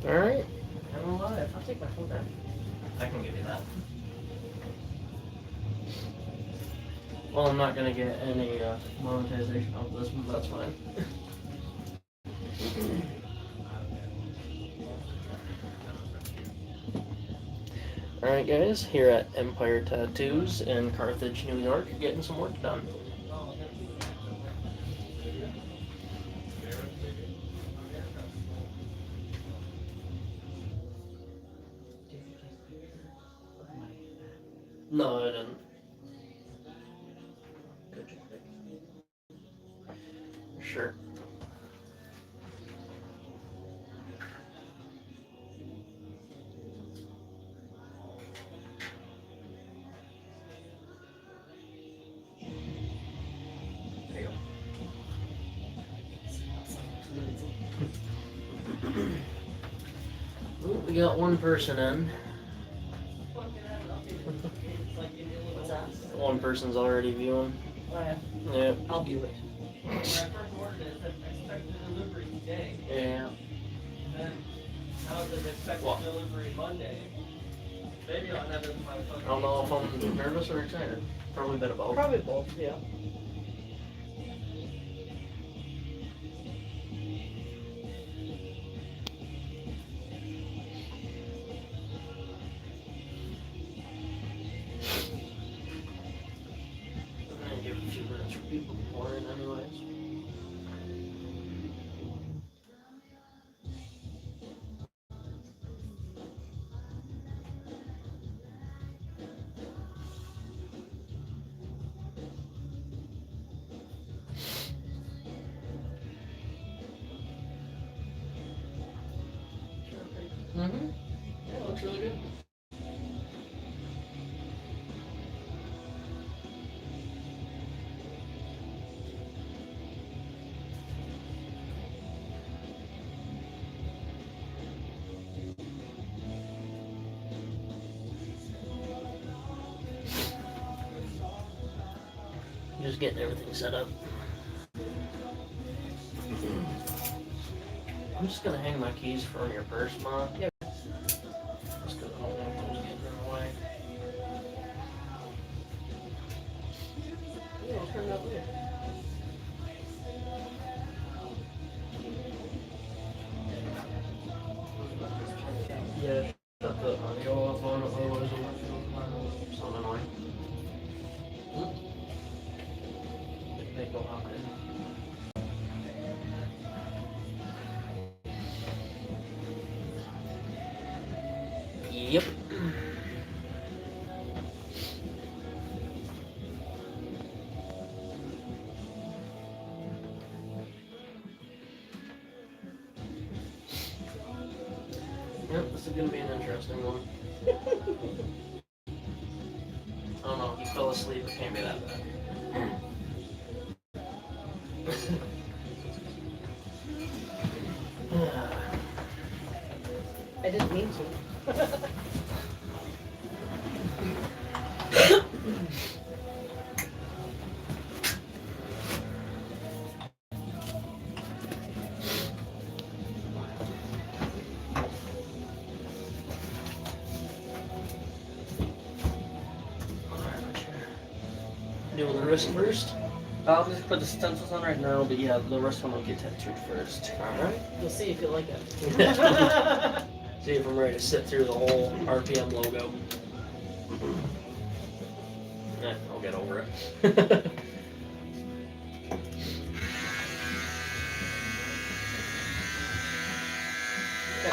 Alright. I'm alive. I'll take my phone back. I can give you that. Well, I'm not gonna get any monetization off this one, but that's fine. Alright guys, here at Empire Tattoos in Carthage, New York, getting some work done. No, I didn't. Sure. There you go. Ooh, we got one person in. What's that? One person's already viewing. Oh, yeah. Yep. I'll view it. Yeah. How does it expect What? delivery Monday? Maybe I'll have it in my phone. I don't know if I'm nervous or excited. Probably a bit of both. Probably both, yeah. I'm gonna give it a few minutes for people to pour in anyways. Mm-hmm. Yeah, it looks really good. Just getting everything set up. I'm just gonna hang my keys from your purse, Ma. Yeah. Just 'cause I don't want those getting in the way. Yeah, I'll turn it up later. Yeah, shut the audio off on it, otherwise it'll sound annoying. They go out in. Yep. Yep, this is gonna be an interesting one. I don't know, he fell asleep, it can't be that bad. I didn't mean to. Doing the wrist first. I'll just put the stencils on right now, but yeah, the rest of them will get tattooed first. Alright. You'll see if you like it. See if I'm ready to sit through the whole RPM logo. I'll get over it. Got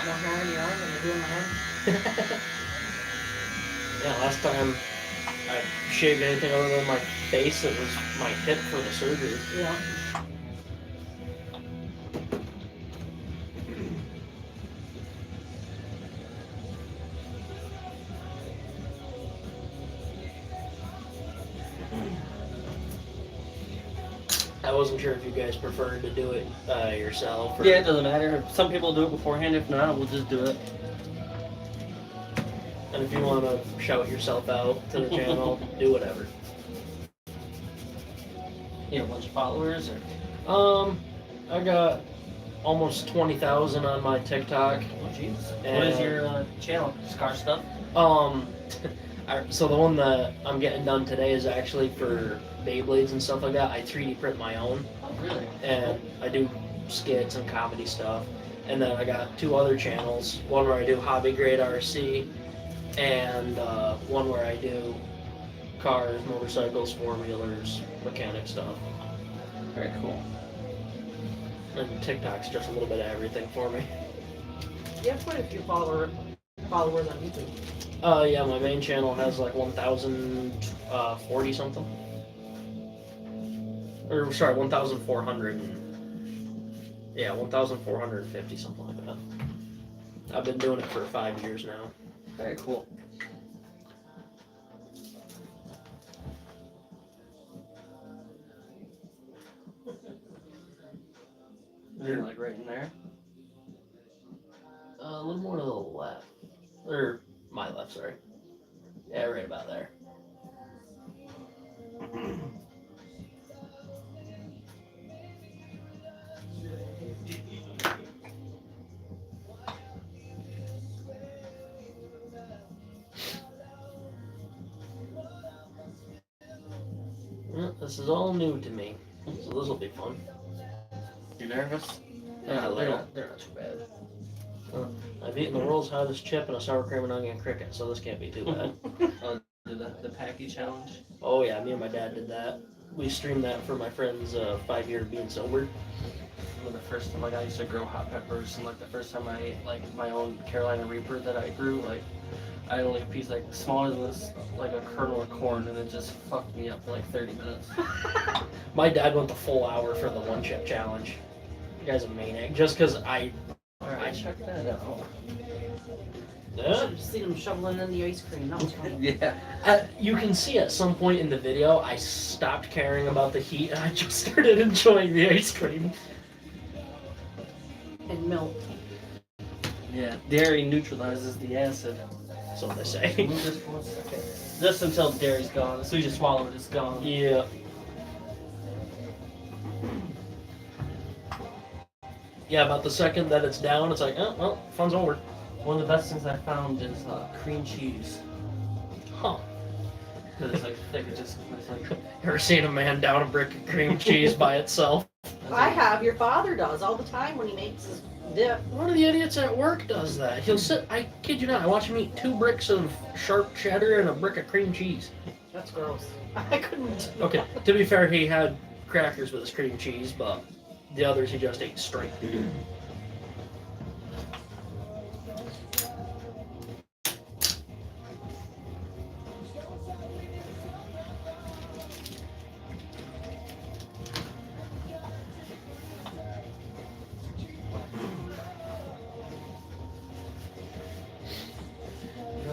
my hair on your arm and you're doing my hand. Yeah, last time I shaved anything other than my face, it was my hip for the surgery. Yeah. I wasn't sure if you guys preferred to do it yourself. Or... Yeah, it doesn't matter. Some people do it beforehand. If not, we'll just do it. And if you want to shout yourself out to the channel, do whatever. You have a bunch of followers, or I got almost 20,000 on my TikTok. Oh jeez. What And- is your channel? Just car stuff? So the one that I'm getting done today is actually for Beyblades and stuff like that. I 3D print my own, Oh really? and I do skits and comedy stuff. And then I got 2 other channels. One where I do hobby grade RC, and one where I do cars, motorcycles, 4-wheelers, mechanic stuff. Very cool. And TikTok's just a little bit of everything for me. You have quite a few followers on YouTube. Yeah, my main channel has like 1,040 something. Or sorry, 1,400. Yeah, 1,450 something like that. I've been doing it for 5 years now. Very cool. You're like right in there. A little more to the left, or my left, sorry. Yeah, right about there. This is all new to me, so this will be fun. You nervous? Yeah, they're little. not too bad. I've eaten the world's hottest chip and a sour cream and onion cricket, so this can't be too bad. The Packy challenge. Oh yeah, me and my dad did that. We streamed that for my friend's 5-year being sober. When the first time, like, I used to grow hot peppers, and like the first time I ate like my own Carolina Reaper that I grew, like I had only a piece like smaller than this, like a kernel of corn, and it just fucked me up for like 30 minutes. My dad went the full hour for the 1 chip challenge. The guy's a maniac. Just because I Alright, check that out. You should have seen him shoveling in the ice cream. That was funny. Yeah. You can see at some point in the video, I stopped caring about the heat and I just started enjoying the ice cream. And milk. Yeah. Dairy neutralizes the acid. So they say. Move this for 1 second. Just until the dairy's gone. As soon as you swallow it, it's gone. Yeah. Yeah, about the second that it's down, it's like, oh, well, fun's over. One of the best things I found is cream cheese. Huh. Because it's like thick, it's like. Ever seen a man down a brick of cream cheese by itself? I have. Your father does all the time when he makes his dip. One of the idiots at work does that. He'll sit, I kid you not, I watch him eat 2 bricks of sharp cheddar and a brick of cream cheese. That's gross. I couldn't. do Okay, that. to be fair, he had crackers with his cream cheese, but the others he just ate straight. You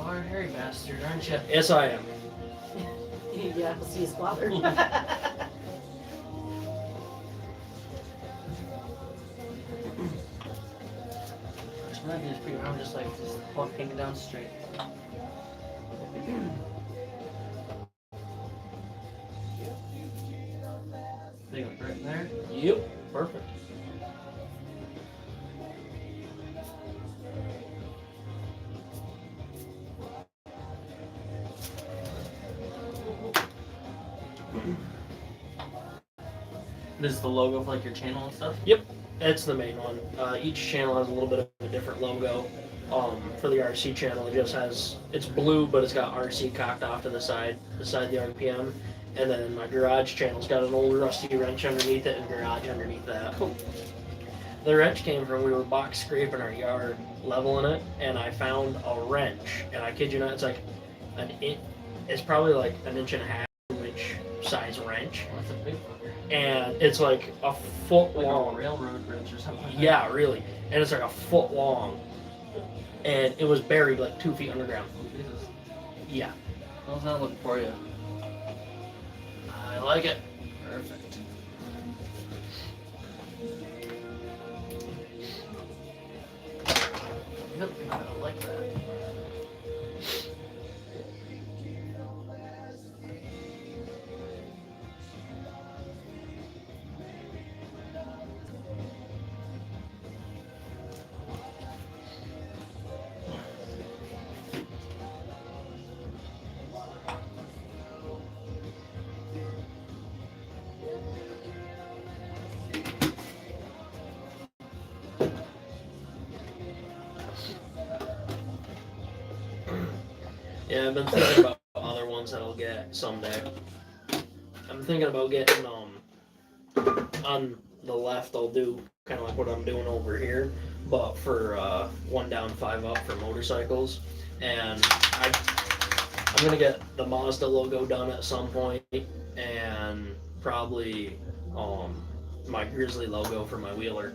are a hairy bastard, aren't you? Yes, I am. Yeah, we'll see his father. Just might be just pretty around, just walking down straight. They go right in there. Yep, perfect. This is the logo of like your channel and stuff. It's the main one. Each channel has a little bit of a different logo. For the RC channel, it just has, it's blue, but it's got RC cocked off to the side, beside the RPM. And then my garage channel's got an old rusty wrench underneath it and garage underneath that. Cool. The wrench came from, we were box scraping our yard, leveling it, and I found a wrench. And I kid you not, it's like it's probably like 1.5 inches, 2-inch size wrench. Oh, that's a big fucker. And it's like a foot Like long. a railroad bridge or something. Like Yeah, really. And it's like a foot long. And it was buried like 2 feet underground. That. Oh, Jesus. Yeah. How's that looking for you? I like it. Perfect. Yep, I like that. Yeah, I've been thinking about other ones that I'll get someday. I'm thinking about getting on the left. I'll do kind of like what I'm doing over here, but for one down, five up for motorcycles. And I'm gonna get the Mazda logo done at some point, and probably my Grizzly logo for my wheeler,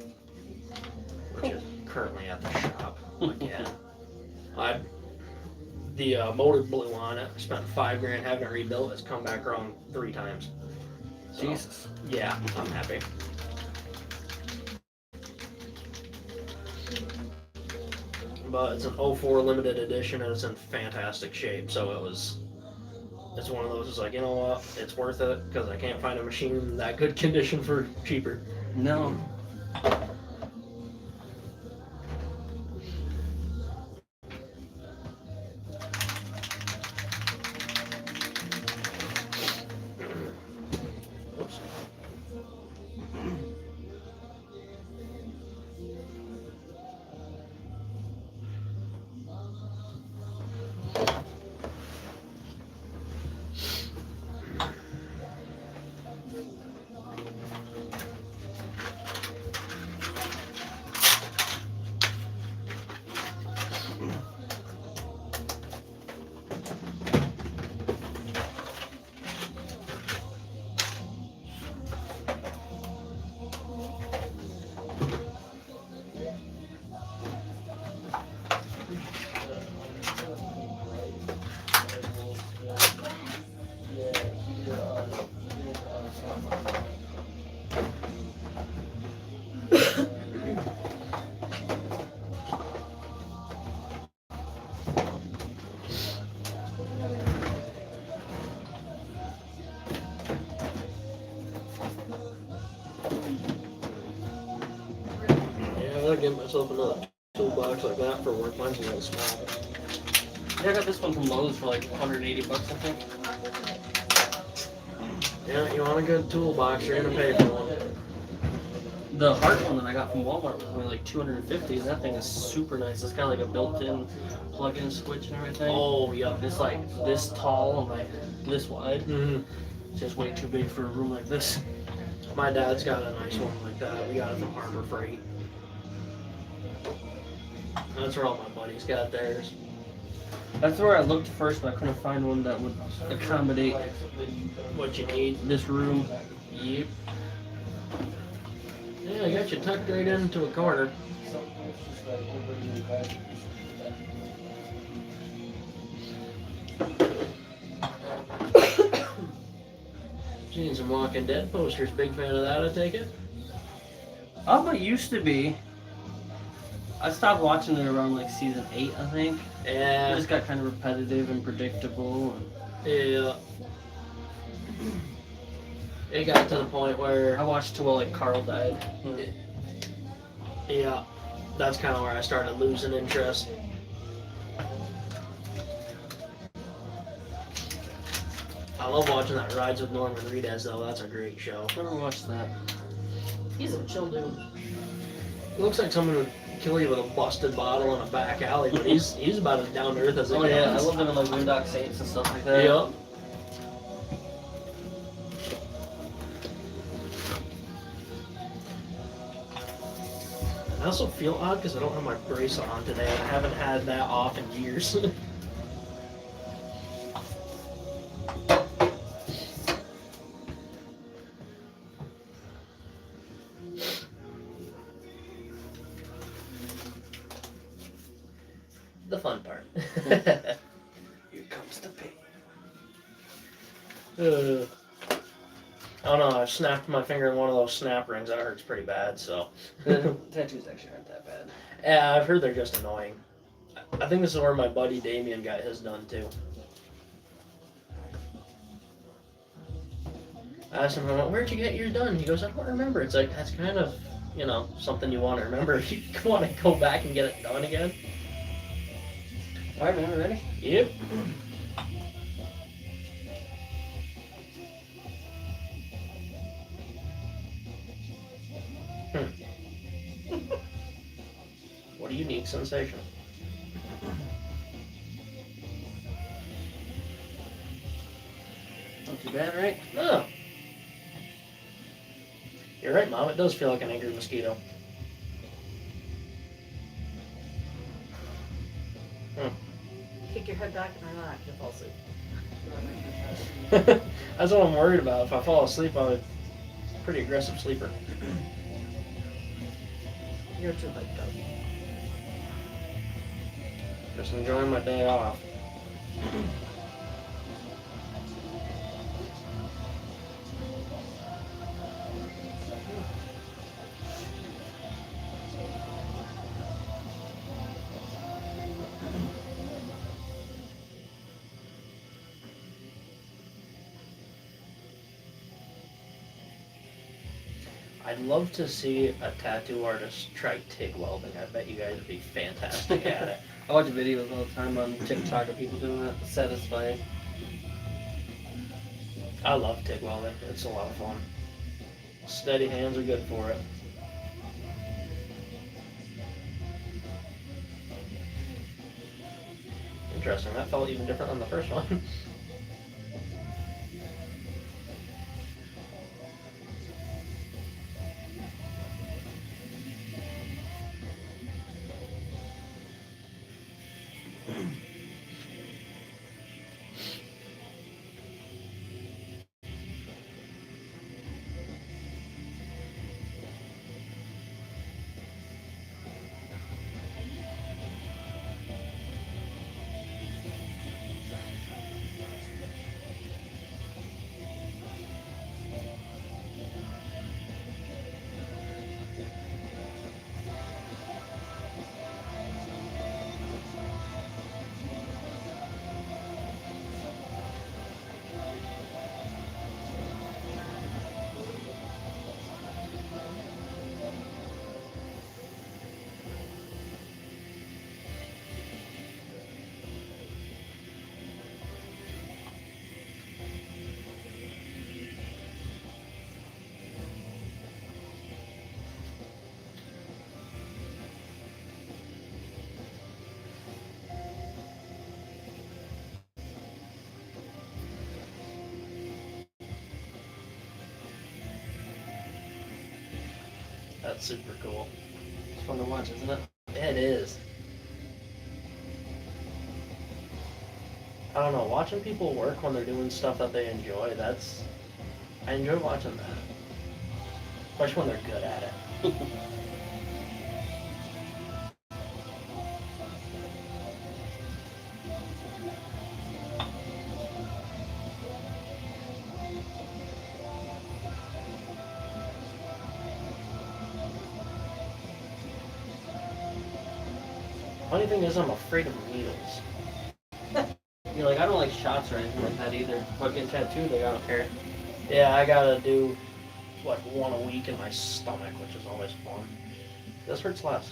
which is currently at the shop again. The motor blew on it. I spent $5,000 having it rebuilt. It's come back wrong 3 times. So, Jesus. yeah, I'm happy. But it's an '04 limited edition and it's in fantastic shape. So it's one of those. It's like, you know what? It's worth it because I can't find a machine in that good condition for cheaper. No. Oops. Yeah, I gotta get myself another toolbox like that for work. Mine's a little small. Yeah, I got this one from Lowe's for like $180, I think. Yeah, you want a good toolbox, you're gonna pay for one. The Hart one that I got from Walmart was only like $250. That thing is super nice. It's got like a built-in plug-in switch and everything. Oh, yeah. It's like this tall and like this wide. Mm-hmm. It's just way too big for a room like this. My dad's got a nice one like that. We got it from Harbor Freight. That's where all my buddies got theirs. That's where I looked first, but I couldn't find one that would accommodate What you need. this room. Yep. Yeah, I got you tucked right into a corner. Seen some Walking Dead posters. Big fan of that, I take it? I used to be. I stopped watching it around like season 8, I think. It Yeah. just got kind of repetitive and predictable. Yeah. It got to the point where, I watched till like Carl died. yeah, that's kind of where I started losing interest. I love watching that Rides with Norman Reedus, though. That's a great show. Never watched that. He's a chill dude. It looks like someone would kill you with a busted bottle in a back alley, but he's about as down to earth as it Oh yeah, I gets. love them in like Boondock Saints and stuff like that. Yep. I also feel odd because I don't have my bracelet on today. I haven't had that off in years. The fun part. Here comes the pain. I don't know. I snapped my finger in one of those snap rings. That hurts pretty bad. So, The tattoos actually aren't that bad. yeah, I've heard they're just annoying. I think this is where my buddy Damien got his done too. I asked him, "Where'd you get yours done?" He goes, "I don't remember." It's like that's kind of, something you want to remember if you want to go back and get it done again. Alright, man, ready? Yep. What a unique sensation. Not too bad, right? No. You're right, Mom. It does feel like an angry mosquito. Kick your head back and relax. You'll fall asleep. That's what I'm worried about. If I fall asleep, I'm a pretty aggressive sleeper. You're too late, though. Just enjoying my day off. I'd love to see a tattoo artist try TIG welding. I bet you guys would be fantastic at it. I watch videos all the time on TikTok of people doing that. It's satisfying. I love TIG welding. It's a lot of fun. Steady hands are good for it. Interesting. That felt even different than the first one. That's super cool. It's fun to watch, isn't it? It is. I don't know, watching people work when they're doing stuff that they enjoy, I enjoy watching that. Especially when they're good at it. Funny thing is, I'm afraid of needles. You're like, I don't like shots or anything like that either. But getting tattooed, like, I don't care. Yeah, I gotta do like one a week in my stomach, which is always fun. This hurts less.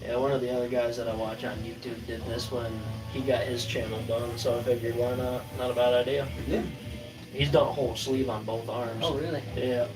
Yeah, one of the other guys that I watch on YouTube did this when he got his channel done, so I figured why not? Not a bad idea. Yeah. He's done a whole sleeve on both arms. Oh, really? Yeah.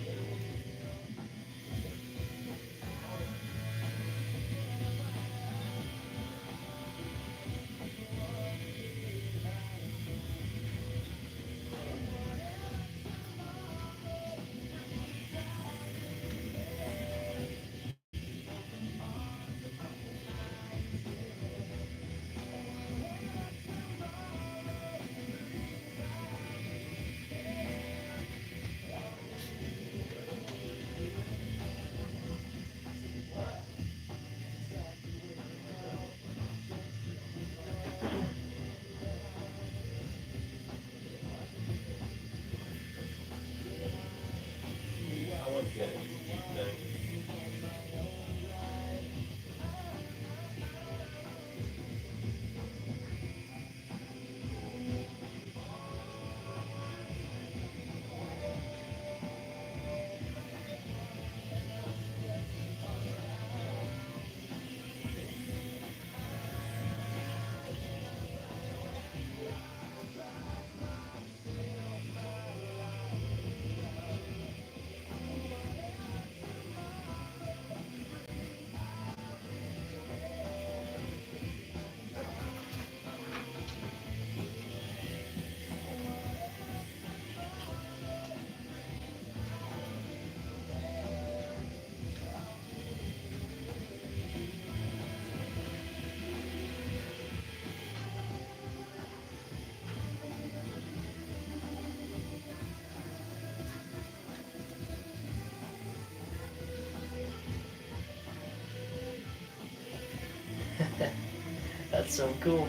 That's so cool.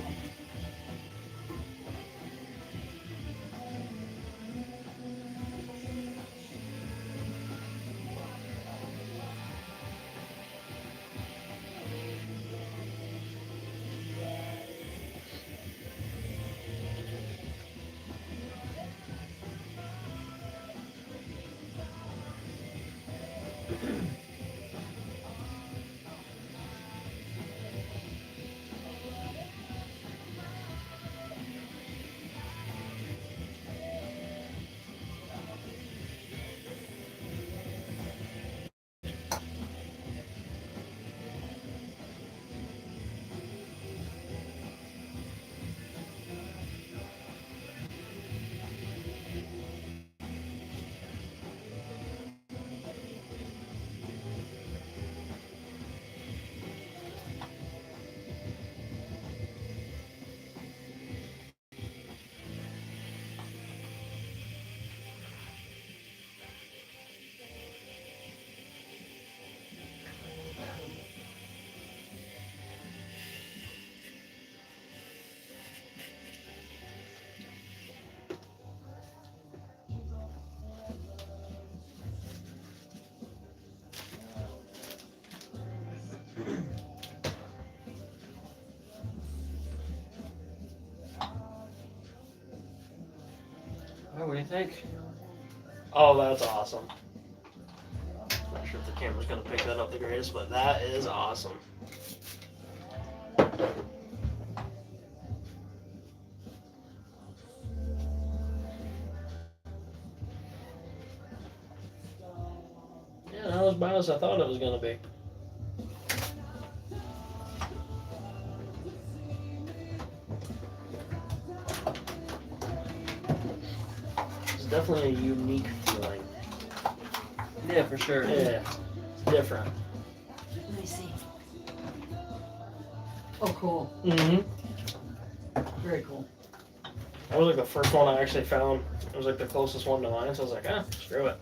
Oh, what do you think? Oh, that's awesome. Not sure if the camera's gonna pick that up the greatest, but that is awesome. Yeah, not as bad as I thought it was gonna be. It's definitely a unique feeling. Yeah, for sure. Yeah, it's different. Let me see. Oh, cool. Mm-hmm. Very cool. That was like the first one I actually found. It was like the closest one to mine, so I was like, ah, screw it.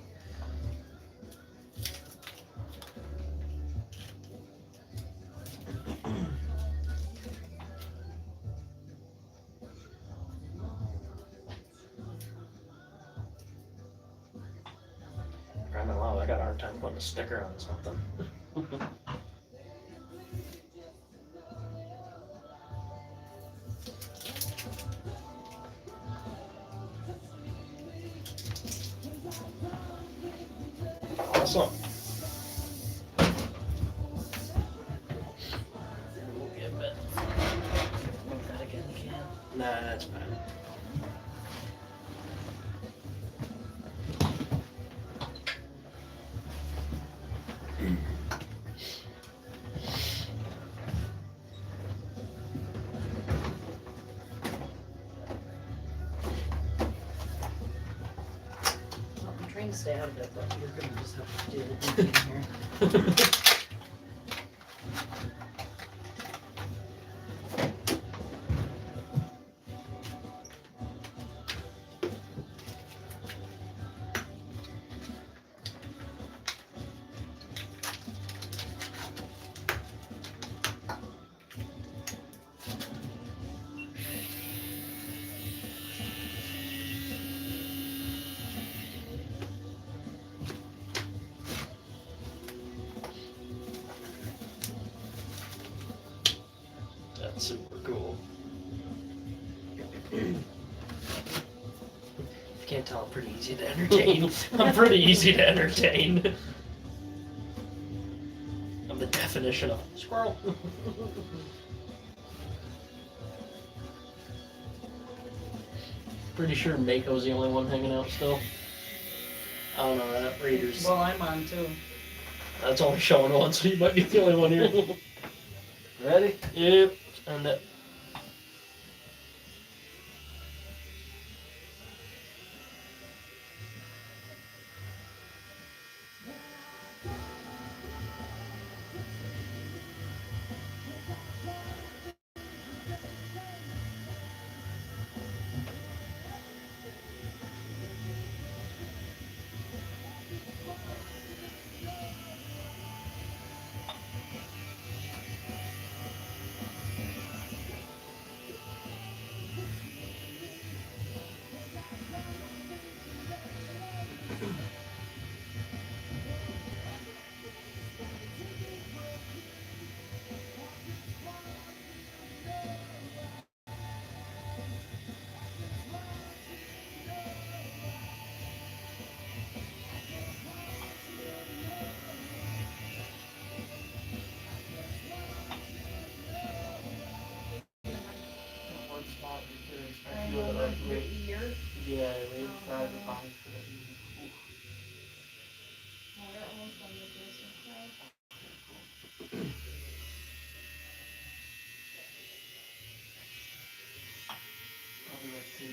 I know, wow, I got a hard time putting a sticker on something. Awesome. We'll get a bit. Move that again, you can. Nah, that's fine. Well, I'm trying to stay out of it, but you're gonna just have to do the in here. That's super cool. If you can't tell, I'm pretty easy to entertain. I'm pretty easy to entertain. I'm the definition of squirrel. Pretty sure Mako's the only one hanging out still. I don't know that. Raiders. Well, I'm on too. That's only showing one, so you might be the only one here. Ready? Yep. And that. Wait. ear. Yeah, we tried to find for that. Oh, they're almost done with this, okay? Probably like 2,000.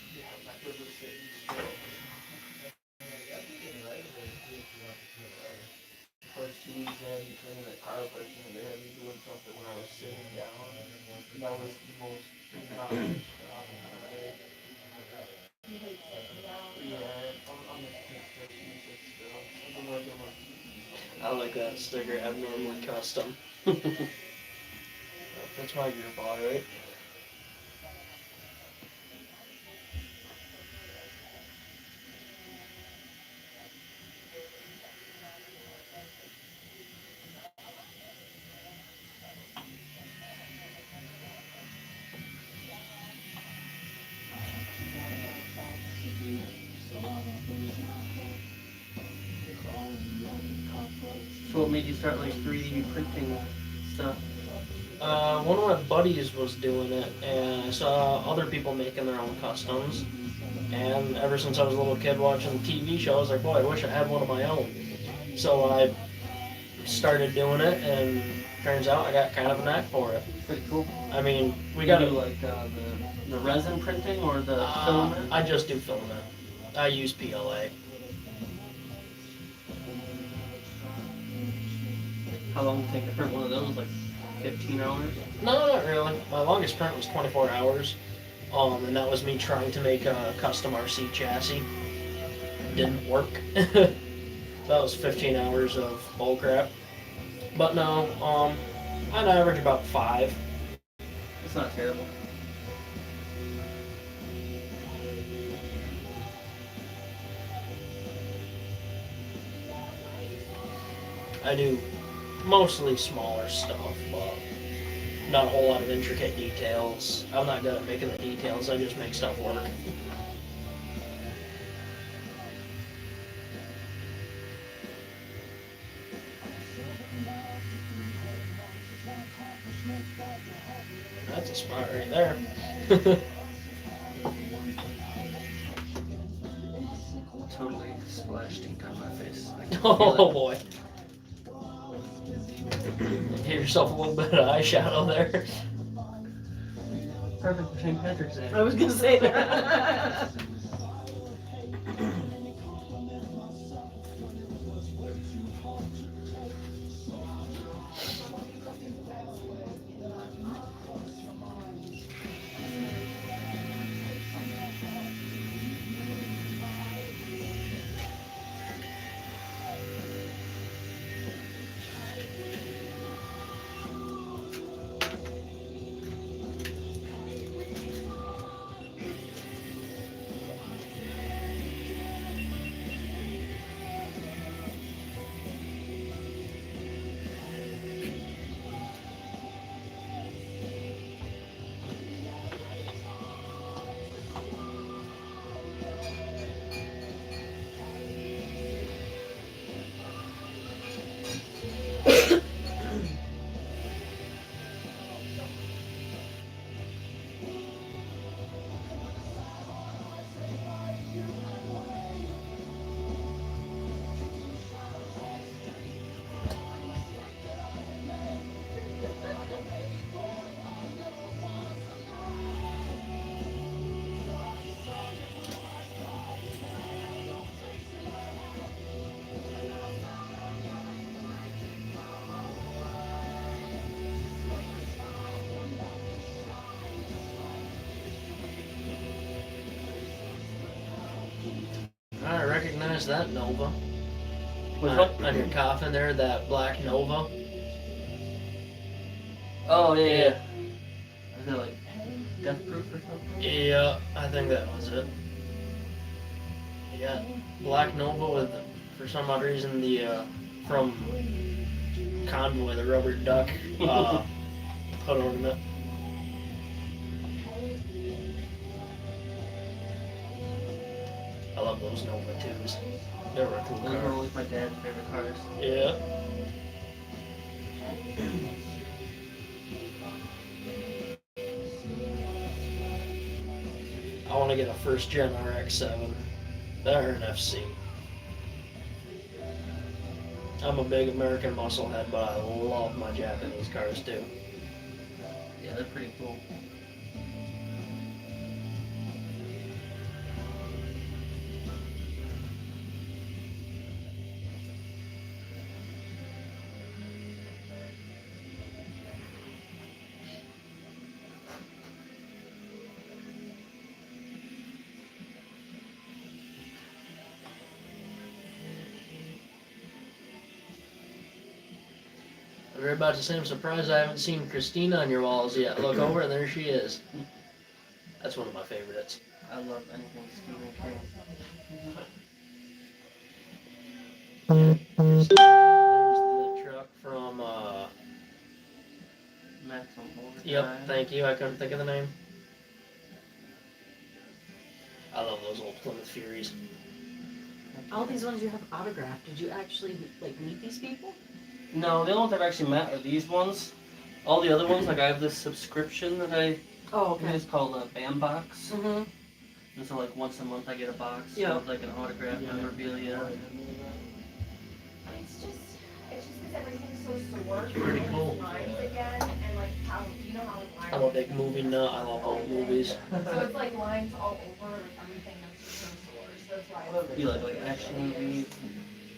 Yeah, I'm not good with sitting still. First 2 weeks I had me training at chiropractor and they had me doing something when I was sitting down. And that was the most knowledge job I've ever had. Yeah, I'm a still. I've been working on my TV. I like that sticker, abnormally custom. That's my group, alright. So what made you start like 3D printing stuff? One of my buddies was doing it, and I saw other people making their own customs. And ever since I was a little kid watching the TV show, I was like, boy, I wish I had one of my own. So I started doing it, and turns out I got kind of a knack for it. Pretty cool. I mean, we You got do to. like the resin printing or the filament? I just do filament. I use PLA. How long do you take to print one of those? Like 15 hours? No, not really. My longest print was 24 hours. And that was me trying to make a custom RC chassis. Didn't work. That was 15 hours of bullcrap. But no, I'd average about 5. It's not terrible. I do mostly smaller stuff, but not a whole lot of intricate details. I'm not good at making the details, I just make stuff work. That's a spot right there. Totally splashed ink on my face. I can Oh feel it. boy. Give yourself a little bit of eyeshadow there. Perfect for St. Patrick's Day. I was gonna say that. I recognize that Nova. Which one? On your coffin there, that black Nova. Oh, yeah. Is it like death proof or something? Yeah, I think that was it. Yeah, black Nova with, for some odd reason, the from Convoy, the rubber duck hood ornament. love those Nova 2s. They were a cool Those were car. always my dad's favorite cars. Yeah. I want to get a first gen RX-7. They're an FC. I'm a big American muscle head, but I love my Japanese cars too. Yeah, they're pretty cool. I was about to say, I'm surprised I haven't seen Christina on your walls yet. Look over, and there she is. That's one of my favorites. I love anything Stephen King. There's the truck from, Maximum Overdrive. yep, thank you, I couldn't think of the name. I love those old Plymouth Furies. All these ones you have autographed. Did you actually like meet these people? No, the only ones I've actually met are these ones. All the other ones, like I have this subscription that I Oh, think it's called a BAM box. Mm-hmm. And so like once a month I get a box Yeah. with like an autograph memorabilia. It's just because everything's so sore. Pretty cool. Lines again, and like how you know how like I'm a big movie nut, I love old movies. So it's like lines all over everything that's just so sore. So that's why. I You like action movies,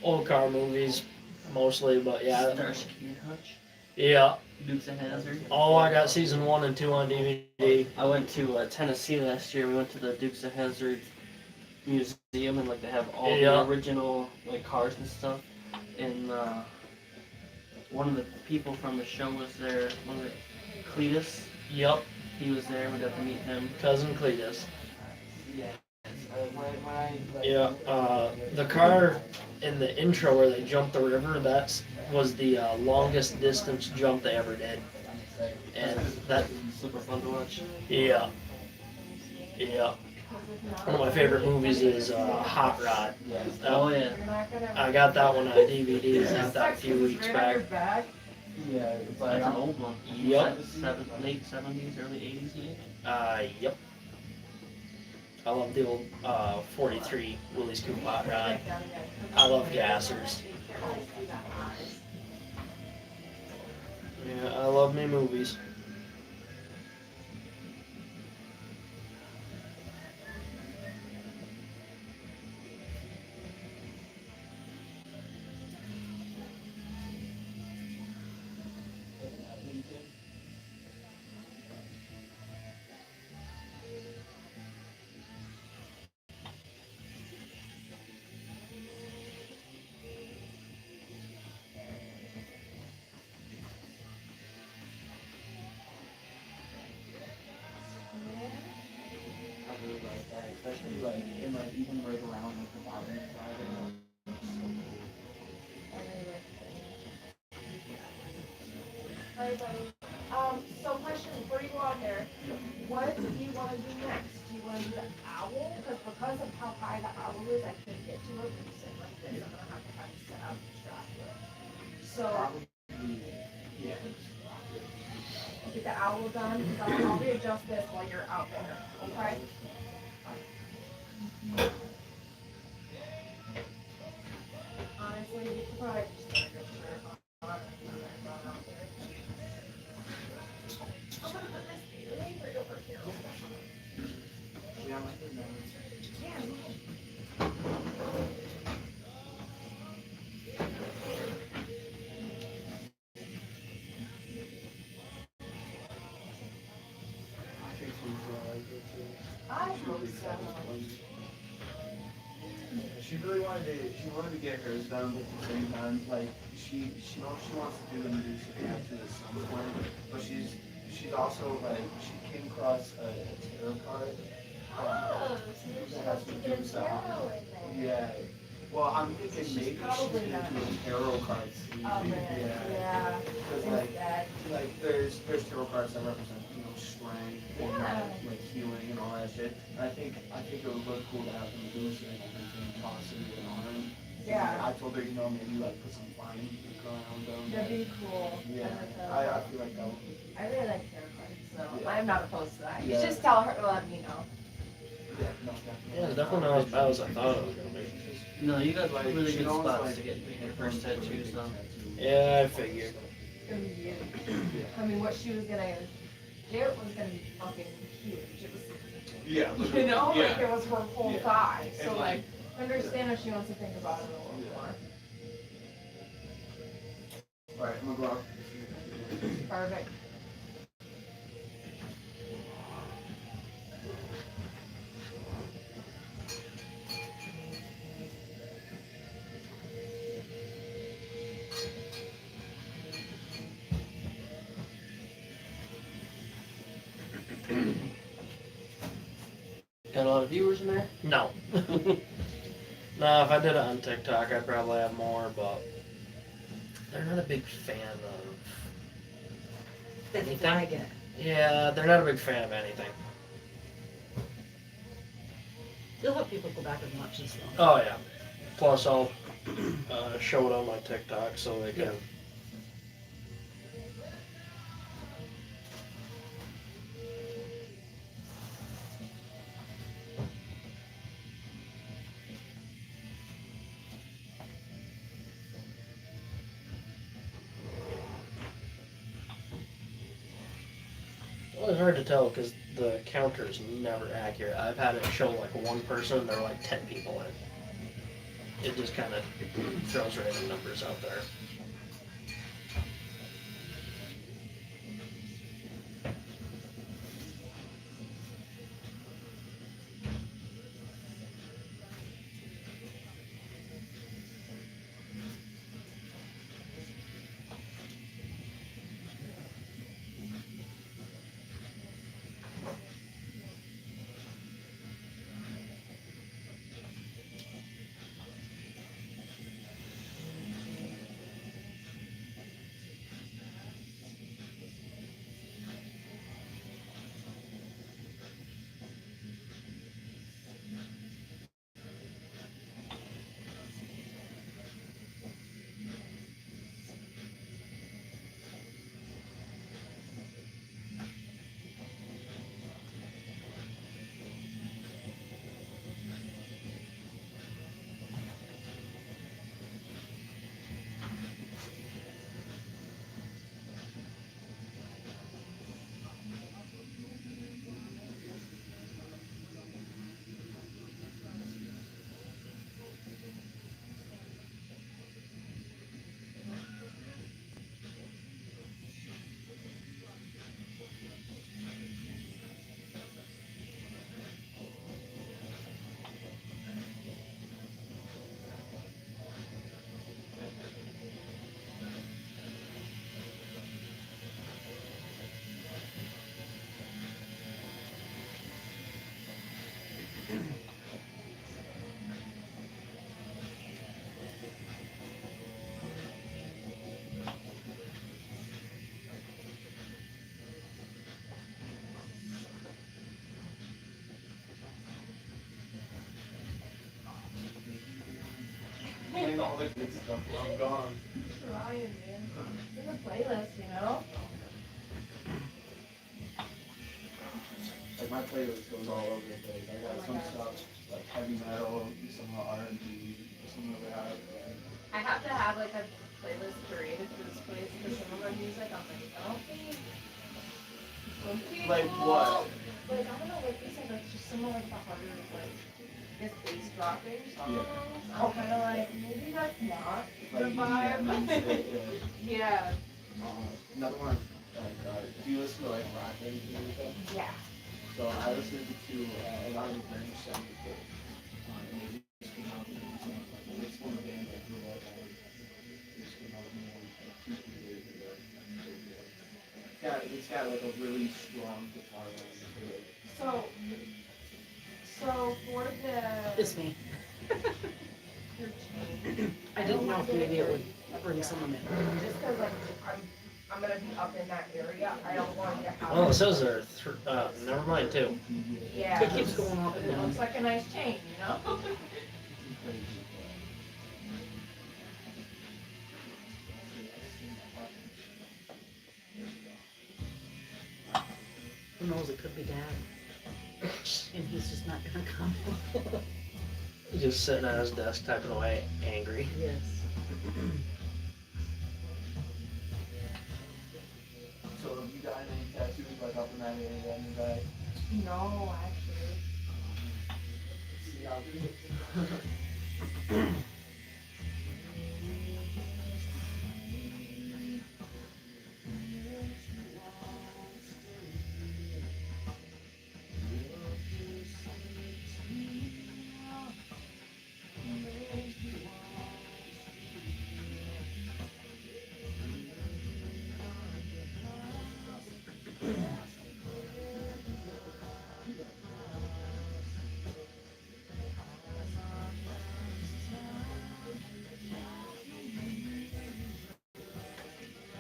Old car movies, mostly, but yeah. Starsky and Hutch, Yeah. Dukes of Hazzard. Oh, I got season 1 and 2 on DVD. I went to Tennessee last year. We went to the Dukes of Hazzard museum, and like they have all Yeah. the original like cars and stuff. And one of the people from the show was there. One of the Cletus, Yep, he was there. We got to meet him. cousin Cletus. Yeah. Yeah, the car in the intro where they jumped the river, was the longest distance jump they ever did. And that, Super fun to watch. yeah. Yeah. One of my favorite movies is Hot Rod. Oh yeah. You're not gonna. I got that one on DVD, got that a few weeks back. That's an old one. Yep. Late 70s, early 80s maybe. Yep. I love the old 43 Willys Coupe Hot Rod. I love gassers. Yeah, I love me movies. I really like that, especially like in like even right around like the bottom side. Alright, buddy. So question before you go out there, what do you want to do next? Do you want to do the owl? Because of how high the owl is, I can't get to it. When you sit like this, I'm gonna have to kind of sit up and strap it. So Yeah. get the owl done. Because I'll readjust this while you're out there. Okay. Honestly, you could probably just get a good shirt on and run out there. I'm gonna put this right over here. Yeah, I like it now. Yeah. I hope so. She wanted to get hers done, but at the same time, like she knows she wants to do and do something at some point. But she's also like she came across a tarot card. Oh, so That has to do with tarot in there. Yeah. Well, I'm thinking maybe she's probably gonna not. do a tarot card sleeve. Oh, man, yeah. Because Instead. like there's tarot cards that represent strength and Yeah. like healing and all that shit. I think it would look cool to have them do some like everything possibly with an arm. Yeah. I told her, maybe like put some fine around them. That'd be cool. Yeah, I I feel like that would be. I really like terrified, so Yeah. I'm not opposed to that. You Yeah. just tell her, let me know. Yeah, no, definitely. Yeah, it's definitely not as bad as I thought it was gonna be. No, you got Like, really she good owns, spots like, to get your first tattoos done. Yeah, I figured. It's gonna be huge. I mean, what she was gonna get was gonna be fucking huge. It was, Yeah, you know, like it was her whole Yeah. thigh. So And, like, understand if she wants to think about it a little more. Alright, I'm gonna go out. Perfect. Got a lot of viewers in there? No. No, if I did it on TikTok, I'd probably have more, but they're not a big fan of. They flag it. Yeah, they're not a big fan of anything. You'll have people go back and watch this one. Oh yeah. Plus, I'll show it on my TikTok so they can. Yeah. Well, it's hard to tell because the counter is never accurate. I've had it show like one person, and there are like 10 people in. It just kind of throws random numbers out there. And all the good stuff, I'm gone. Ryan, man. It's in the playlist, you know? Like my playlist goes all over the place. I got some stuff like heavy metal, some R&B, some of that. I have to have like a playlist created for this place because some of our music, I'm like, I don't think. Some people, Like what? Like, I don't know, like you said, like just some of like the harder, like, I guess bass dropping songs. I'm kind of like, maybe that's not the Like vibe. EDM music, Yeah. another one, like, do you listen to like rock and anything? Yeah. So I listen to a lot of the British stuff before. And they just came out with like, it's one of the bands I grew up on. They just came out with like 2-3 years ago. It's got like a really strong guitar line to it. So for the It's me. 13, I didn't know if maybe it would bring someone in. just because like I'm I'm gonna be up in that area. I don't want to have. Well, it says there. Never mind too. Yeah. It keeps going up and It down. looks like a nice chain, you know? Who knows, it could be Dad. And he's just not gonna come. He's just sitting at his desk typing away, angry. Yes. So have you got any tattoos like up in that area on your back? No, actually. See how good.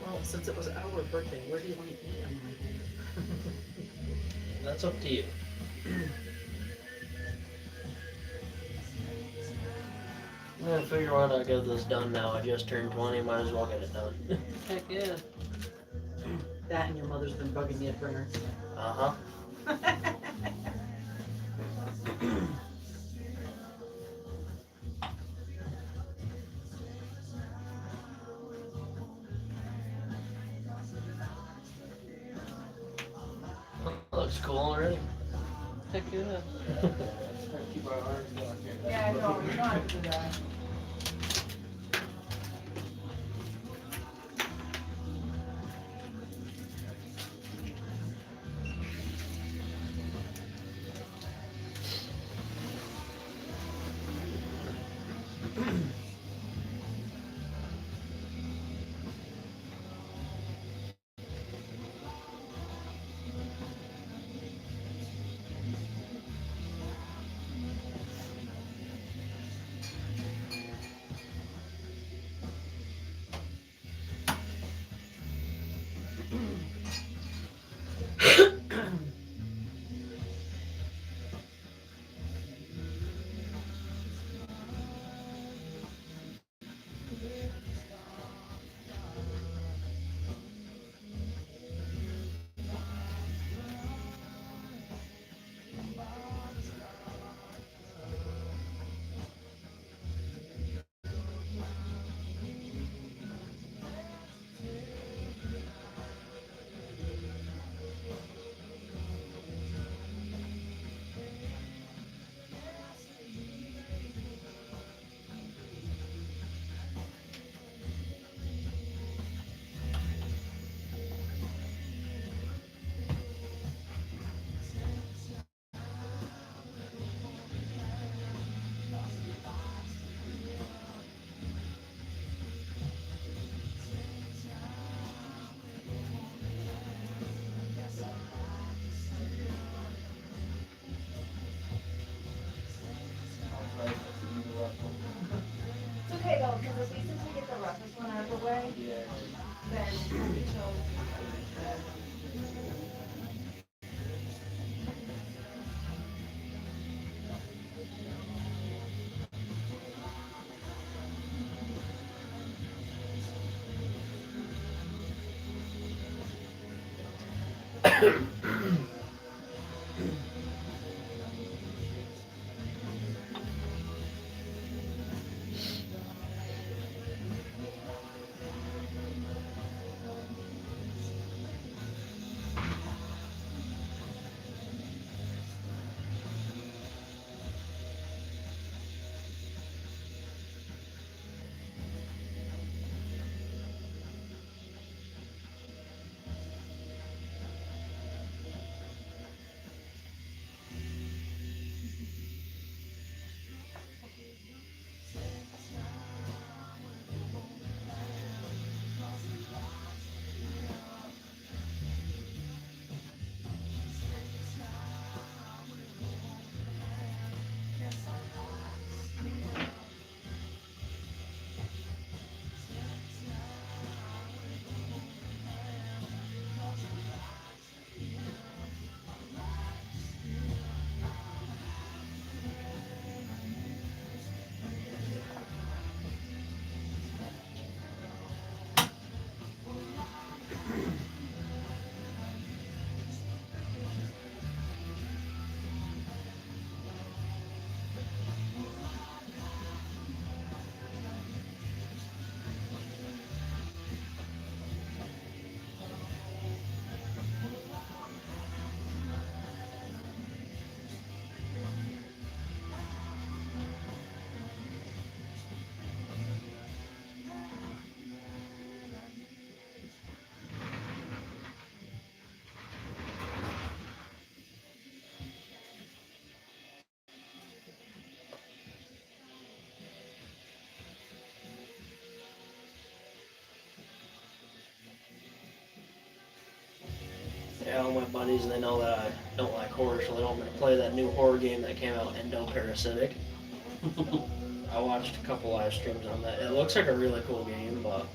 Well, since it was our birthday, where do you want to eat? That's up to you. I'm gonna figure out how to get this done now. I just turned 20, might as well get it done. Heck yeah. That and your mother's been bugging me at dinner. Uh huh. Looks cool already. Heck yeah. Keep our arms going here. Yeah, no, you're not to do that. It's okay though, because at least if we get the roughest one out of the way, Yeah. then we know. buddies, and they know that I don't like horror, so they want me to play that new horror game that came out, Endoparasitic. I watched a couple live streams on that. It looks like a really cool game, but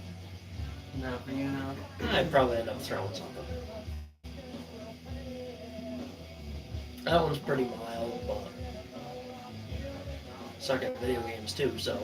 No, for you know. I'd probably end up throwing something. That one's pretty mild, but suck at video games too, so.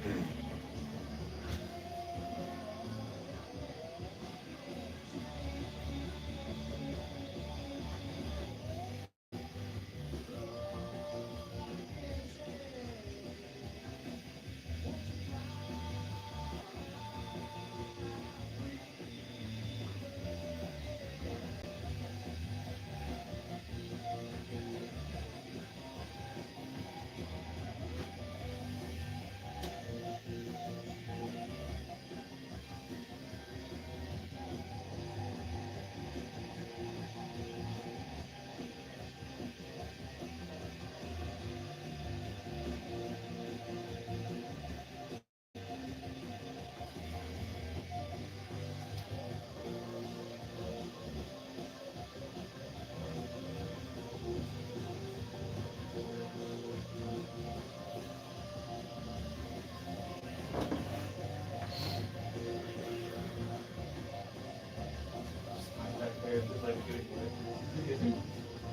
I'm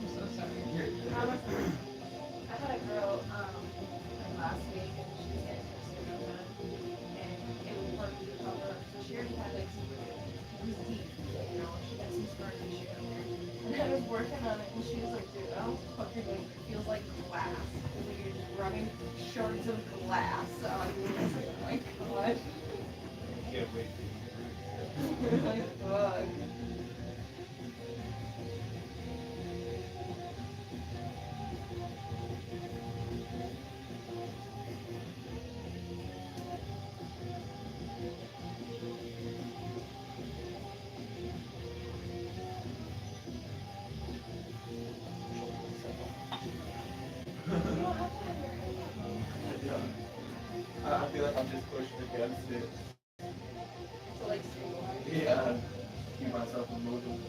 so sorry. I had a girl, like last week, and she was getting her sternum and it was part of the cover, so she already had like some, it was deep, you know, she had some scar tissue in there. And I was working on it, and she was like, dude, I don't fucking think it feels like glass. And like you're just rubbing shards of glass on you. I was like, oh my god. Can't wait. Like, fuck. You don't have to have your hair that long. I feel like I'm just pushing against it. So like stabilize. Yeah. Keep myself moving.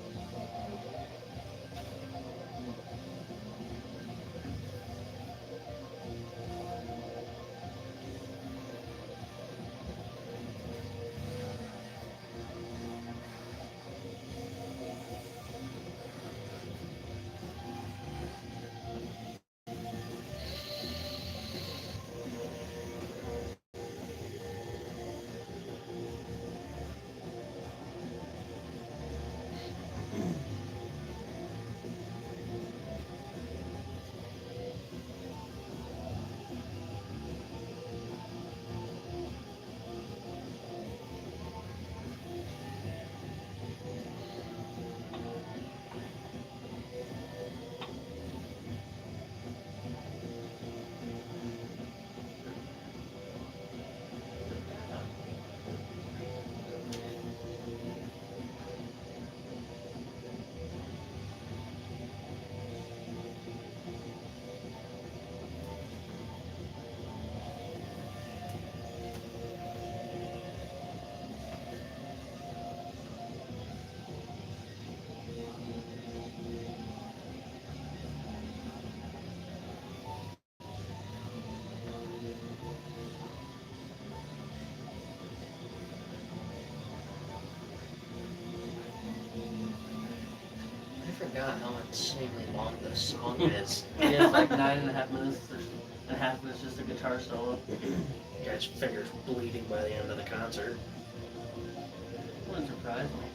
I forgot how insanely long this song is. Yeah, it's like 9.5 minutes and half of it's just a guitar solo. Guy's fingers bleeding by the end of the concert. Wouldn't surprise me.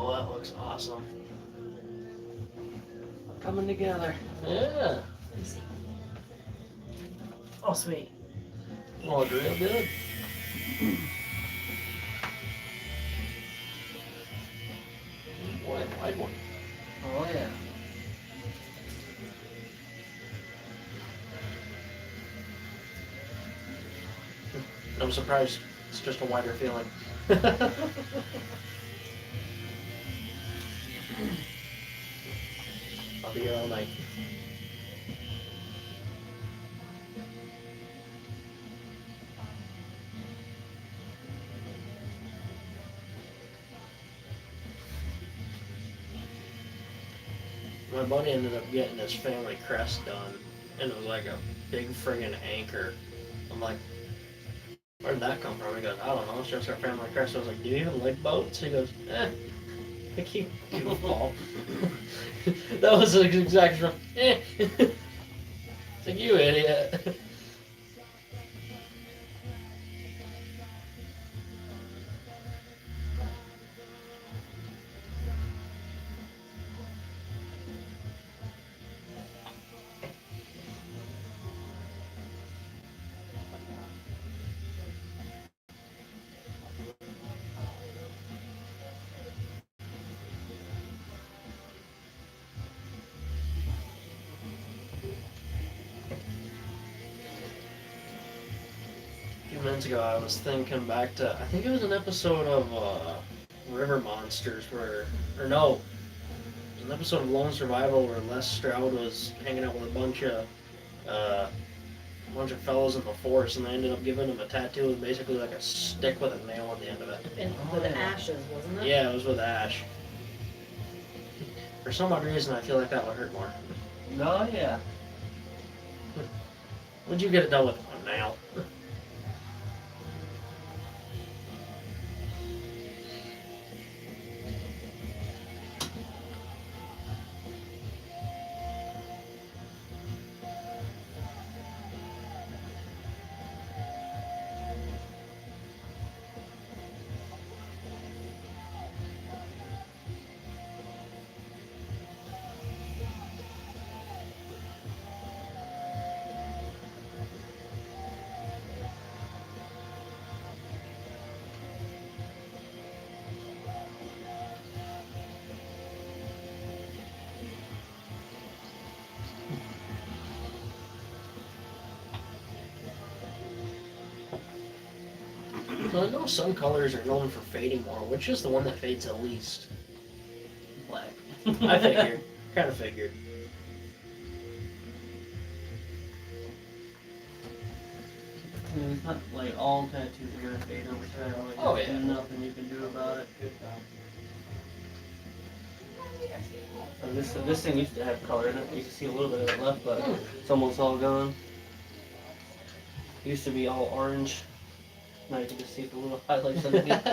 Oh, that looks awesome. Coming together. Yeah. Let me see. Oh, sweet. Oh, real good. Wide one. Oh yeah. I'm surprised it's just a wider feeling. I'll be here all night. My buddy ended up getting his family crest done, and it was like a big friggin' anchor. I'm like, where'd that come from? He goes, I don't know, it's just our family crest. I was like, do you even like boats? He goes, I keep goofball. That was the exact it's like, you idiot. A few minutes ago, I was thinking back to, I think it was an episode of River Monsters where, or no, it was an episode of Lone Survival where Les Stroud was hanging out with a bunch of fellows in the forest, and they ended up giving him a tattoo with basically like a stick with a nail on the end of it. And with ashes, wasn't it? Yeah, it was with ash. For some odd reason, I feel like that would hurt more. No, yeah. Would you get it done with a nail? So I know some colors are known for fading more. Which is the one that fades the least? Black. I figured. Kind of figured. I mean, it's not like all tattoos are gonna fade over time. Like, Oh, there's yeah. nothing you can do about it. And this thing used to have color in it. You can see a little bit of it left, but it's almost all gone. It used to be all orange. Now you can just see the little highlights underneath.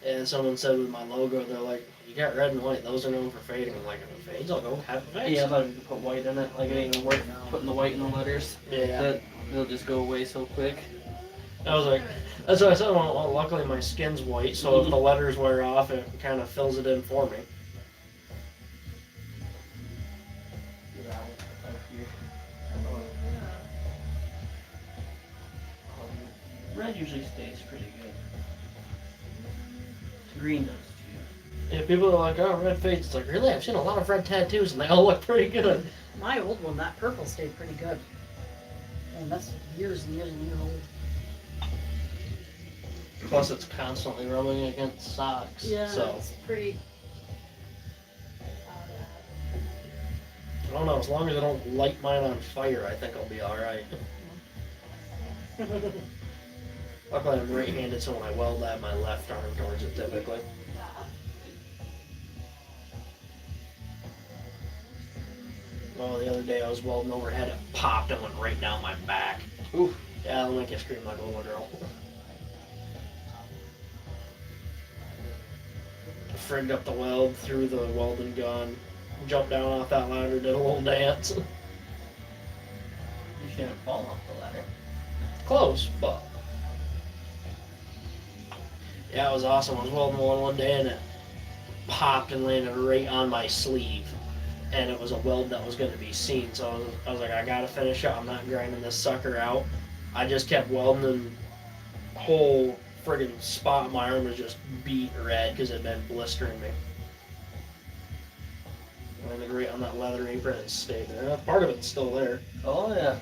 And someone said with my logo, they're like, you got red and white, those are known for fading. I'm like, if it fades, I'll go have it fixed. Yeah, but if you put white in it, like it ain't even worth putting the white in the letters. Yeah. They'll just go away so quick. I was like, that's what I said. Well, luckily my skin's white, so if the letters wear off, it kind of fills it in for me. Red usually stays pretty good. Green does too. Yeah, people are like, oh, red fades. It's like, really? I've seen a lot of red tattoos, and they all look pretty good. My old one, that purple stayed pretty good. And that's years and years and years old. Plus, it's constantly rubbing against socks. Yeah, So, it's pretty. I don't know. As long as I don't light mine on fire, I think I'll be alright. Luckily, I'm right-handed, so when I weld, I have my left arm towards it typically. Oh, the other day I was welding overhead, it popped and went right down my back. Oof. Yeah, it'll make you scream like a little girl. Frigged up the weld, threw the welding gun, Jumped down off that ladder, did a little dance. You shouldn't fall off the ladder. Close, but yeah, it was awesome. I was welding one day and it popped and landed right on my sleeve, and it was a weld that was going to be seen. So I was like, I gotta finish it. I'm not grinding this sucker out. I just kept welding, and whole friggin' spot on my arm was just beat red because it had been blistering me. Landed right on that leather apron and stayed there. Part of it's still there. Oh yeah.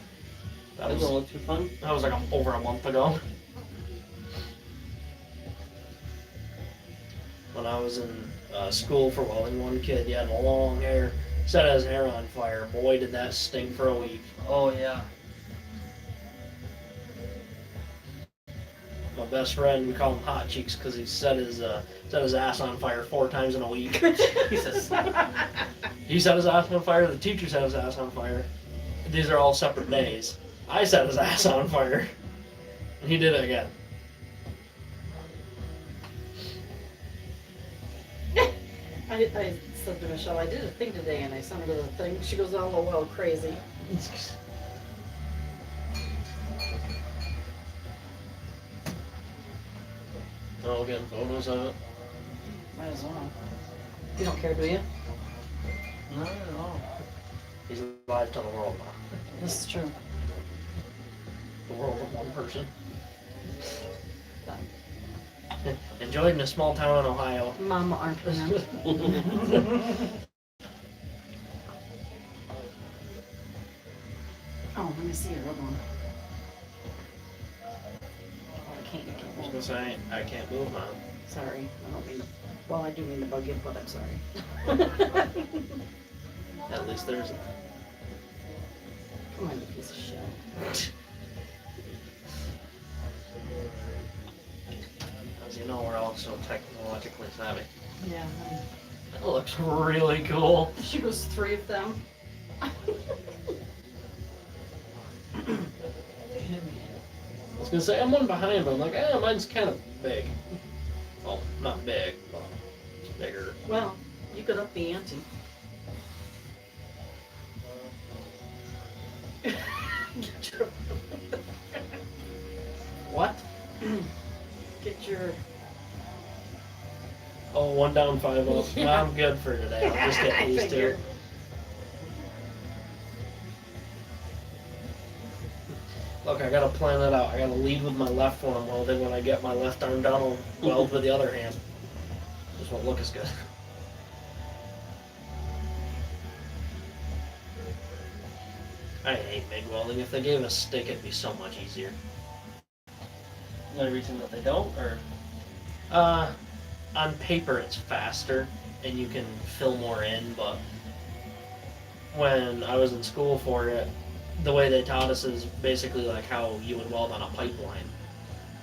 That That doesn't was look too fun. like over a month ago. When I was in school for welding, one kid, he had long hair, set his hair on fire. Boy, did that sting for a week. Oh yeah. My best friend, we call him Hot Cheeks because he set his ass on fire 4 times in a week. Jesus. He set his ass on fire. The teacher set his ass on fire. These are all separate days. I set his ass on fire, and he did it again. I said to Michelle, I did a thing today, and I sent her the thing. She goes, oh, well, crazy. Oh, getting photos of it. Might as well. You don't care, do you? Not at all. He's alive to the world now. This is true. The world of one person. Enjoyed in a small town in Ohio. Mama aren't planned. Oh, let me see your other one. Oh, I can't. I was gonna say, I can't move now. Sorry, I don't mean to. Well, I do mean to bug you, but I'm sorry. At least there's Come on, you piece of shit. As you know, we're all so technologically savvy. Yeah. That looks really cool. She goes 3 of them. I was gonna say, I'm one behind, but I'm like, mine's kind of big. Well, not big, but it's bigger. Well, you could up the ante. Get your, What? get your. Oh, 1 down, 5 up. Yeah. I'm good for today. I'll just get I these two. figured. Look, I gotta plan that out. I gotta lead with my left one welding. When I get my left arm down, I'll weld with the other hand. This won't look as good. I hate MIG welding. If they gave us stick, it'd be so much easier. No reason that they don't, or On paper, it's faster, and you can fill more in, but when I was in school for it, the way they taught us is basically like how you would weld on a pipeline.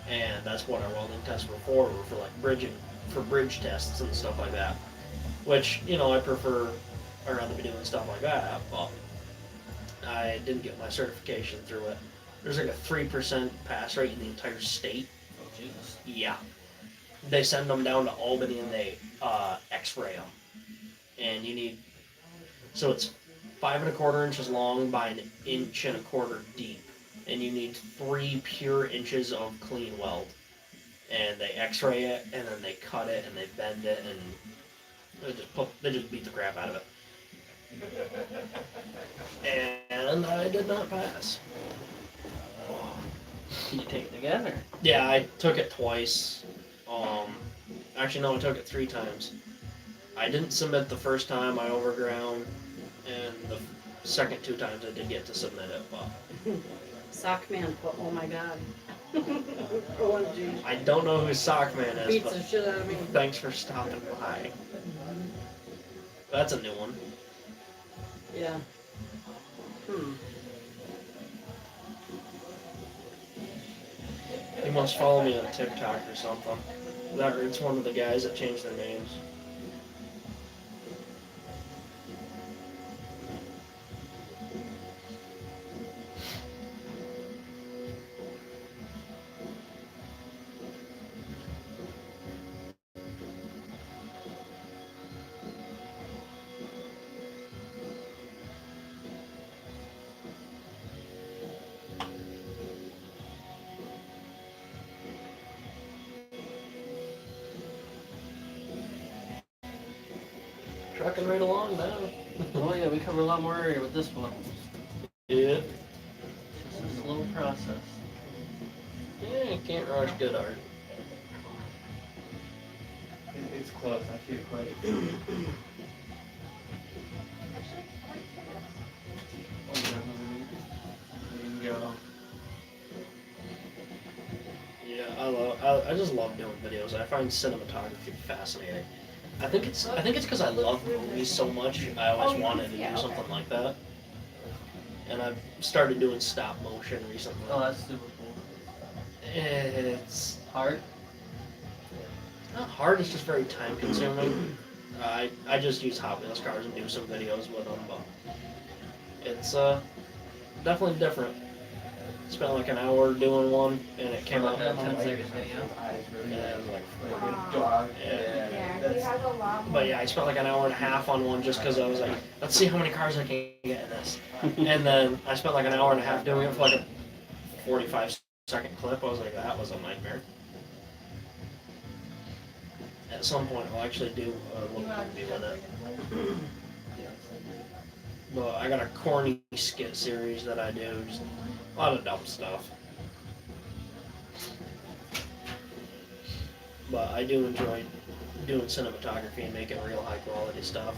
And that's what our welding tests were for like bridging, for bridge tests and stuff like that. Which, I prefer, I'd rather be doing stuff like that, but I didn't get my certification through it. There's like a 3% pass rate in the entire state. oh Jesus. Yeah. They send them down to Albany and they x-ray them. And you need, so it's 5 1/4 inches long by 1 1/4 inches deep. And you need 3 pure inches of clean weld. And they x-ray it, and then they cut it, and they bend it, and they just beat the crap out of it. And I did not pass. Can you take it again, or? Yeah, I took it twice. Actually, no, I took it 3 times. I didn't submit the first time, I overground, and the second 2 times I did get to submit it, but Sockman put, oh my god. OMG. I don't know who Sockman is, Beats but the shit out of me. thanks for stopping by. That's a new one. Yeah. He must follow me on TikTok or something. It's one of the guys that changed their names. trucking right along now. Oh yeah, we cover a lot more area with this one. Yeah. It's a slow process. Yeah, can't rush good art. It's close. I can't quite. Actually, 42 minutes. Oh, you got another minute? There you go. Yeah, I just love doing videos. I find cinematography fascinating. I think it's because I love movies so much. I always wanted to do something like that. And I've started doing stop motion recently. Oh, that's super cool. It's Hard? not hard. It's just very time consuming. I just use Hot Wheels cars and do some videos with them, but it's definitely different. Spent like an hour doing one, and it came out in 10 seconds. Eyes really Yeah, it was like a dog. Yeah. Yeah, he That's, has a lot more. But yeah, I spent like an hour and a half on one just because I was like, let's see how many cars I can get in this. And then I spent like an hour and a half doing it for like a 45-second clip. I was like, that was a nightmare. At some point, I'll actually do a little movie with it. But I got a corny skit series that I do, just a lot of dumb stuff. But I do enjoy doing cinematography and making real high quality stuff.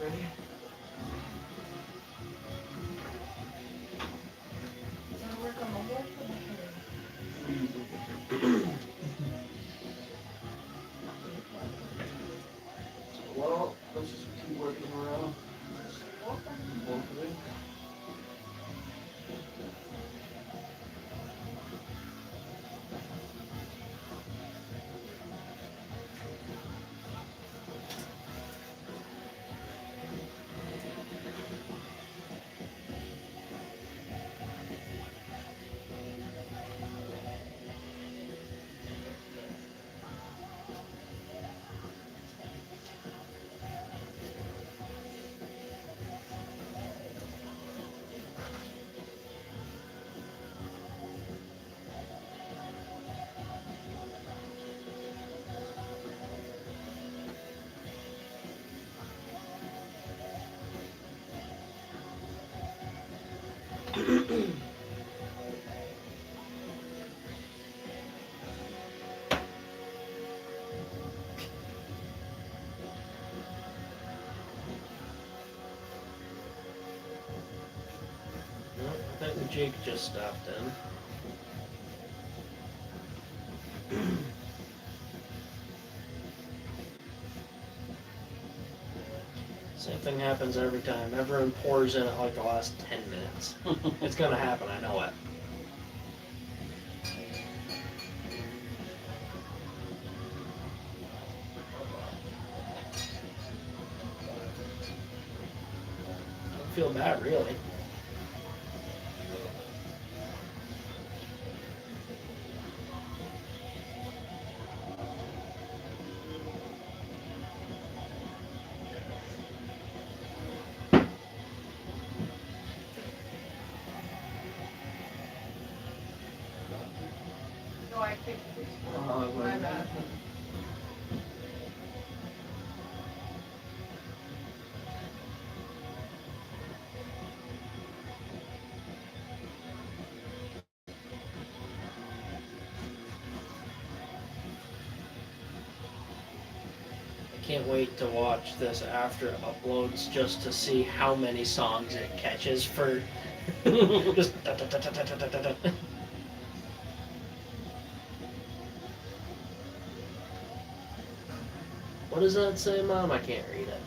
ready? Wanna work on the wood or the hay? Well, let's just keep working around. Both of it. I think Jake just stopped in. Same thing happens every time. Everyone pours in at like the last 10 minutes. It's gonna happen, I know it. I don't feel bad, really. No, I picked this one. My bad. I can't wait to watch this after it uploads just to see how many songs it catches for just da, da, da, da, da, da, da, da. What does that say, Mom? I can't read it.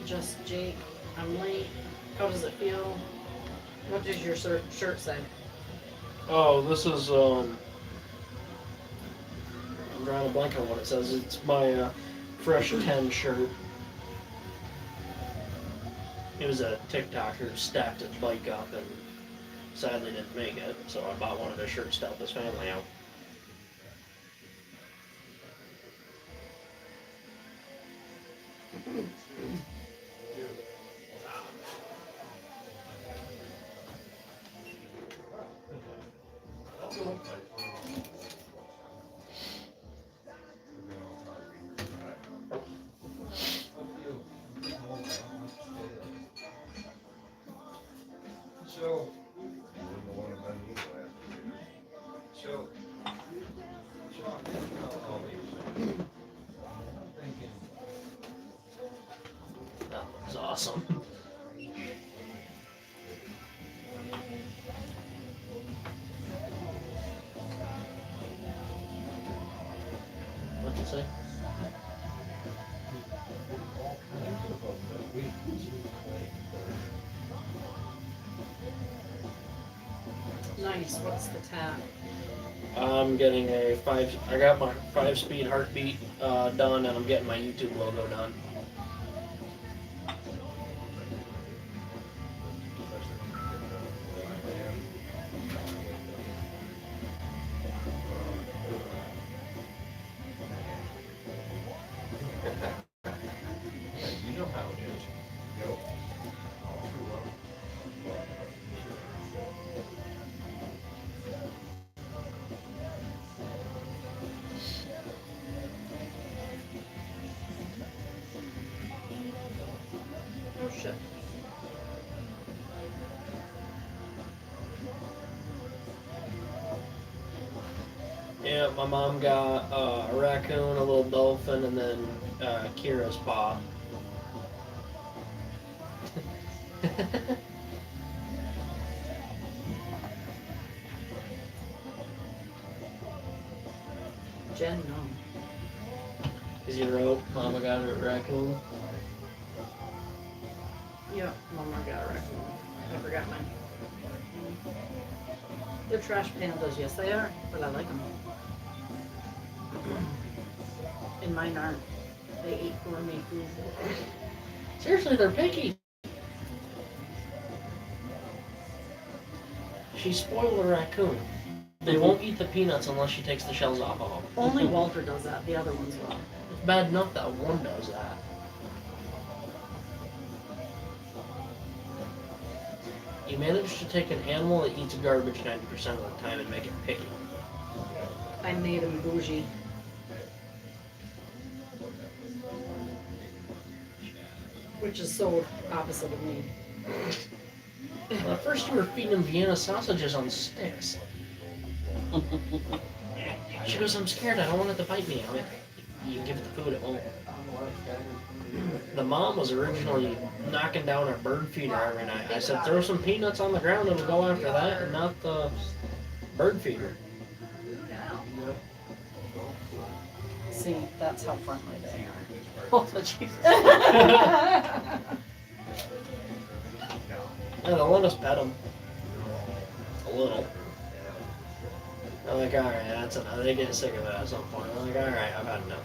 Just Jake, I'm late. How does it feel? What does your shirt say? Oh, this is I'm drawing a blank on what it says. It's my Fresh 10 shirt. It was a TikToker who stacked his bike up and sadly didn't make it, so I bought one of his shirts to help his family out. So, so, That was awesome. What'd you say? Nice, what's the tab? I'm getting I got my 5-speed heartbeat done, and I'm getting my YouTube logo done. you know how it is. Go. Oh shit. Yeah, my mom got a raccoon, a little dolphin, and then Kira's paw. Jen, no. Because you wrote, Mama got a raccoon. Yep, Mama got a raccoon. I forgot mine. They're trash pandas, yes they are, but I like them. And mine aren't. They eat gourmet food. Seriously, they're picky. She spoiled a raccoon. They won't eat the peanuts unless she takes the shells off of them. Only Walter does that, the other ones will. It's bad enough that one does that. You manage to take an animal that eats garbage 90% of the time and make it picky. I made him bougie. Which is so opposite of me. Well, at first you were feeding him Vienna sausages on sticks. She goes, I'm scared, I don't want it to bite me. I'm like, you give it the food, it won't. The mom was originally knocking down our bird feeder every night. I said, throw some peanuts on the ground and we'll go after that and not the bird feeder. See, that's how friendly they are. Oh, Jesus. Yeah, Yeah, they'll let us pet them. A little. They're like, alright, that's enough. They get sick of it at some point. They're like, alright, I've had enough.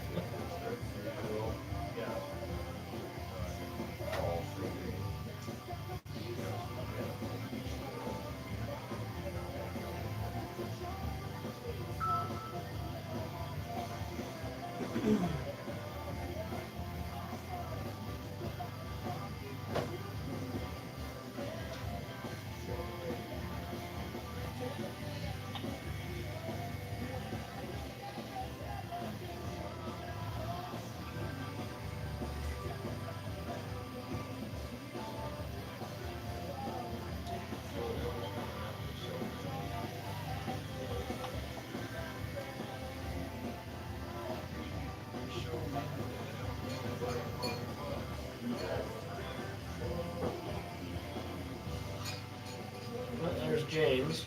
Well, there's James.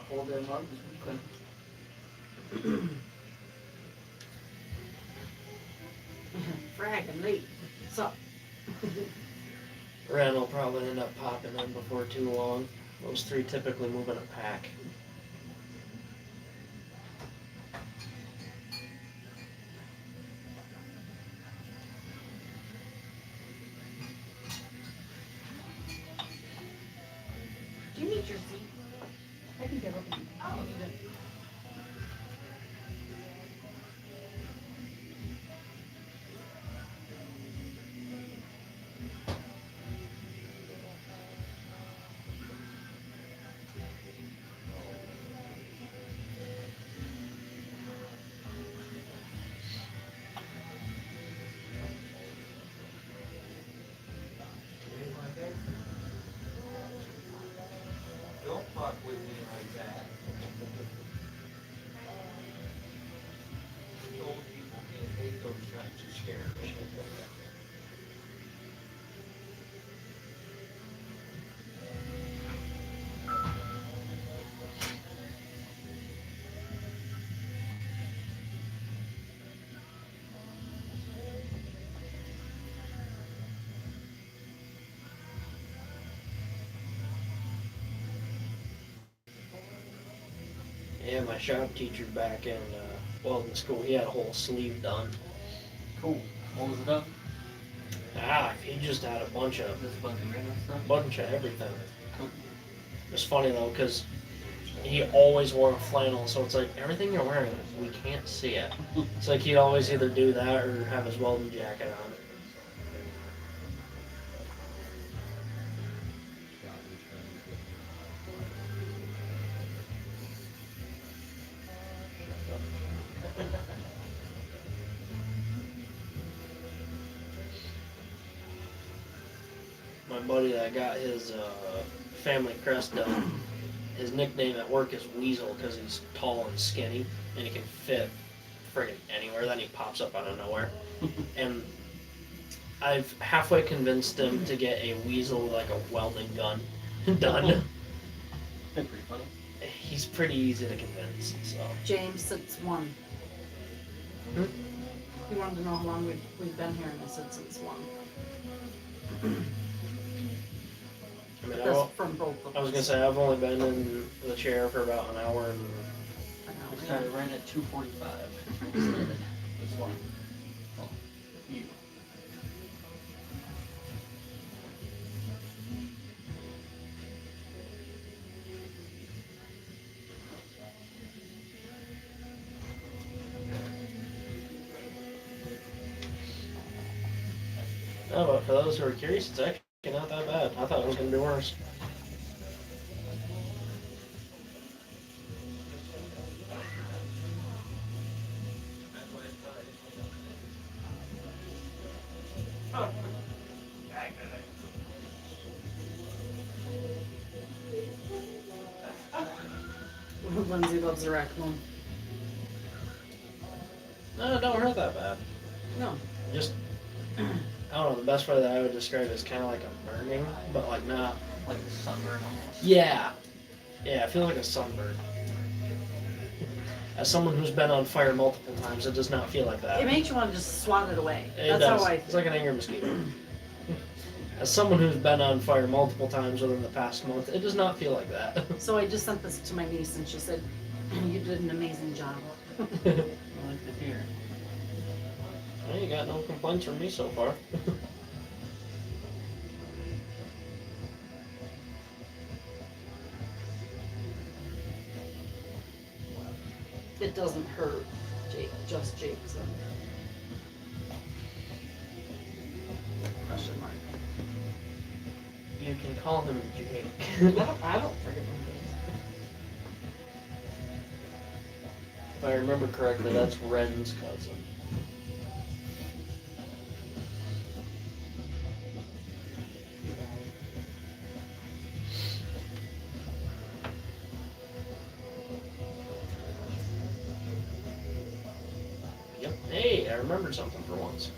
Hold them up. Frag, I'm late. What's up? Ren will probably end up popping in before too long. Those three typically move in a pack. Do you need your seat? I can get up and. Oh, you did. Don't fuck with me like that. Old people can't take those kinds of scares. Yeah, my shop teacher back in welding school, he had a whole sleeve done. Cool. What was it up? He just had a bunch of Just a bunch of random stuff. everything. Cool. It's funny though, because he always wore a flannel, so it's like everything you're wearing, we can't see it. It's like he'd always either do that or have his welding jacket on. My buddy that got his family crest done, his nickname at work is Weasel because he's tall and skinny and he can fit friggin' anywhere. Then he pops up out of nowhere. And I've halfway convinced him to get a Weasel, like a welding gun, done. Been pretty funny. He's pretty easy to convince, so. James, since one. Hmm? He wanted to know how long we've been here, and I said since one. I mean, That's from both of us. I was gonna say, I've only been in the chair for about an hour and We started right at 2:45. This one. Oh, you. no, but for those who are curious, it's actually not that bad. I thought it was gonna be worse. Lindsay loves the raccoon. No, it don't hurt that bad. No. Just, I don't know, the best way that I would describe it is kind of like a burning, but like not. Like a sunburn almost. Yeah. Yeah, I feel like a sunburn. As someone who's been on fire multiple times, it does not feel like that. It makes you want to just swat it away. It That's does. how I It's like an angry mosquito. As someone who's been on fire multiple times within the past month, it does not feel like that. So I just sent this to my niece, and she said, "You did an amazing job." I like to hear. Well, you got no complaints from me so far. It doesn't hurt, Jake. Just Jake. So. Question mark. You can call him Jake. I don't forget my If I remember correctly, that's Ren's cousin. Yep. Hey, I remembered something for once.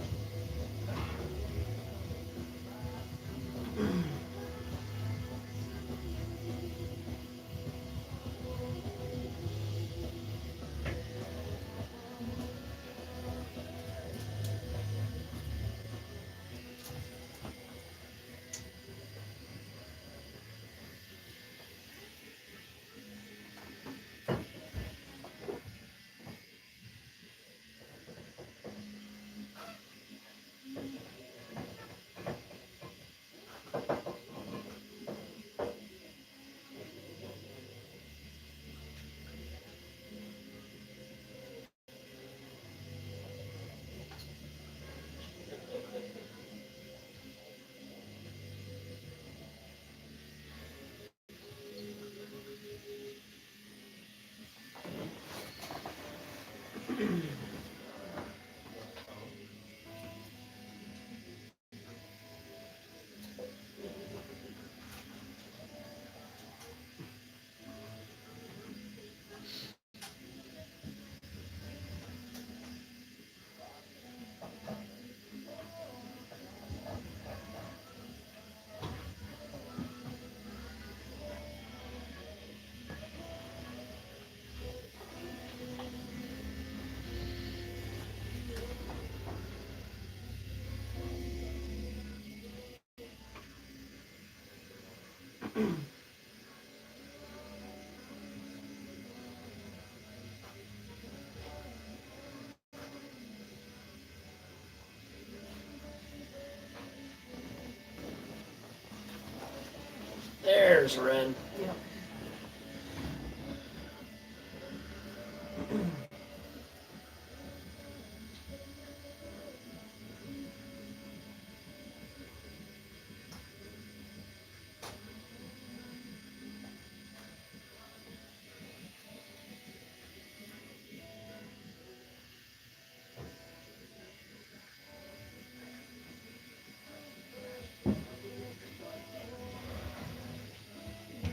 There's Ren. Yep.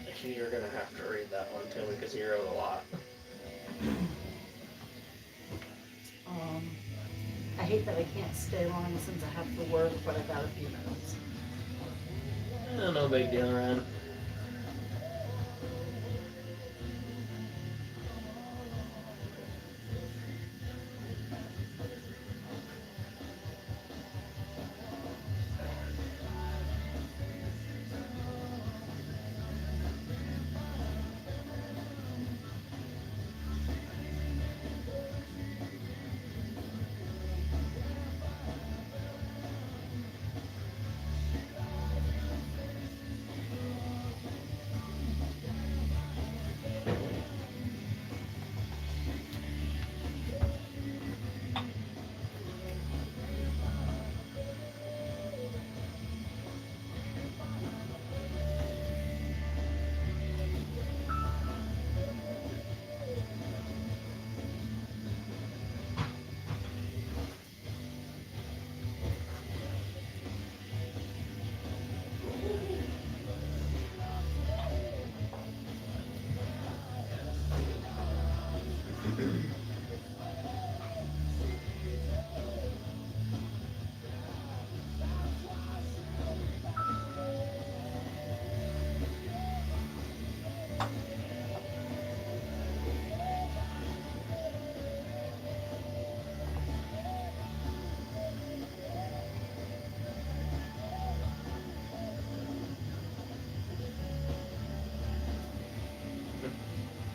Actually, you're gonna have to read that one too because you wrote a lot. I hate that I can't stay long since I have to work, but I've got a few minutes. No big deal, Ren.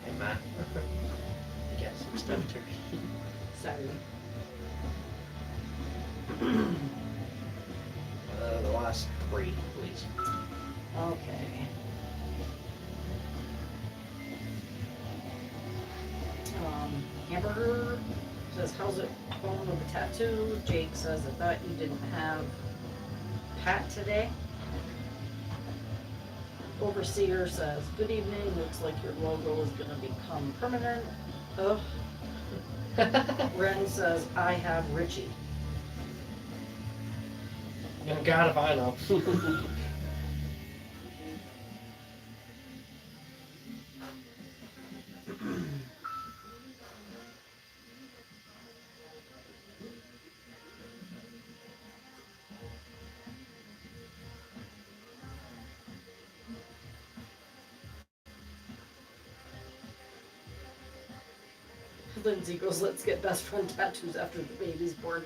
Hey, Matt. I got some stuff to read. Sorry. The last three, please. Okay. Hamburger says, how's it going with the tattoo? Jake says, I thought you didn't have Pat today. Overseer says, good evening, looks like your logo is gonna become permanent. Ugh. Ren says, I have Richie. God if I know. Lindsay goes, let's get best friend tattoos after the baby's born.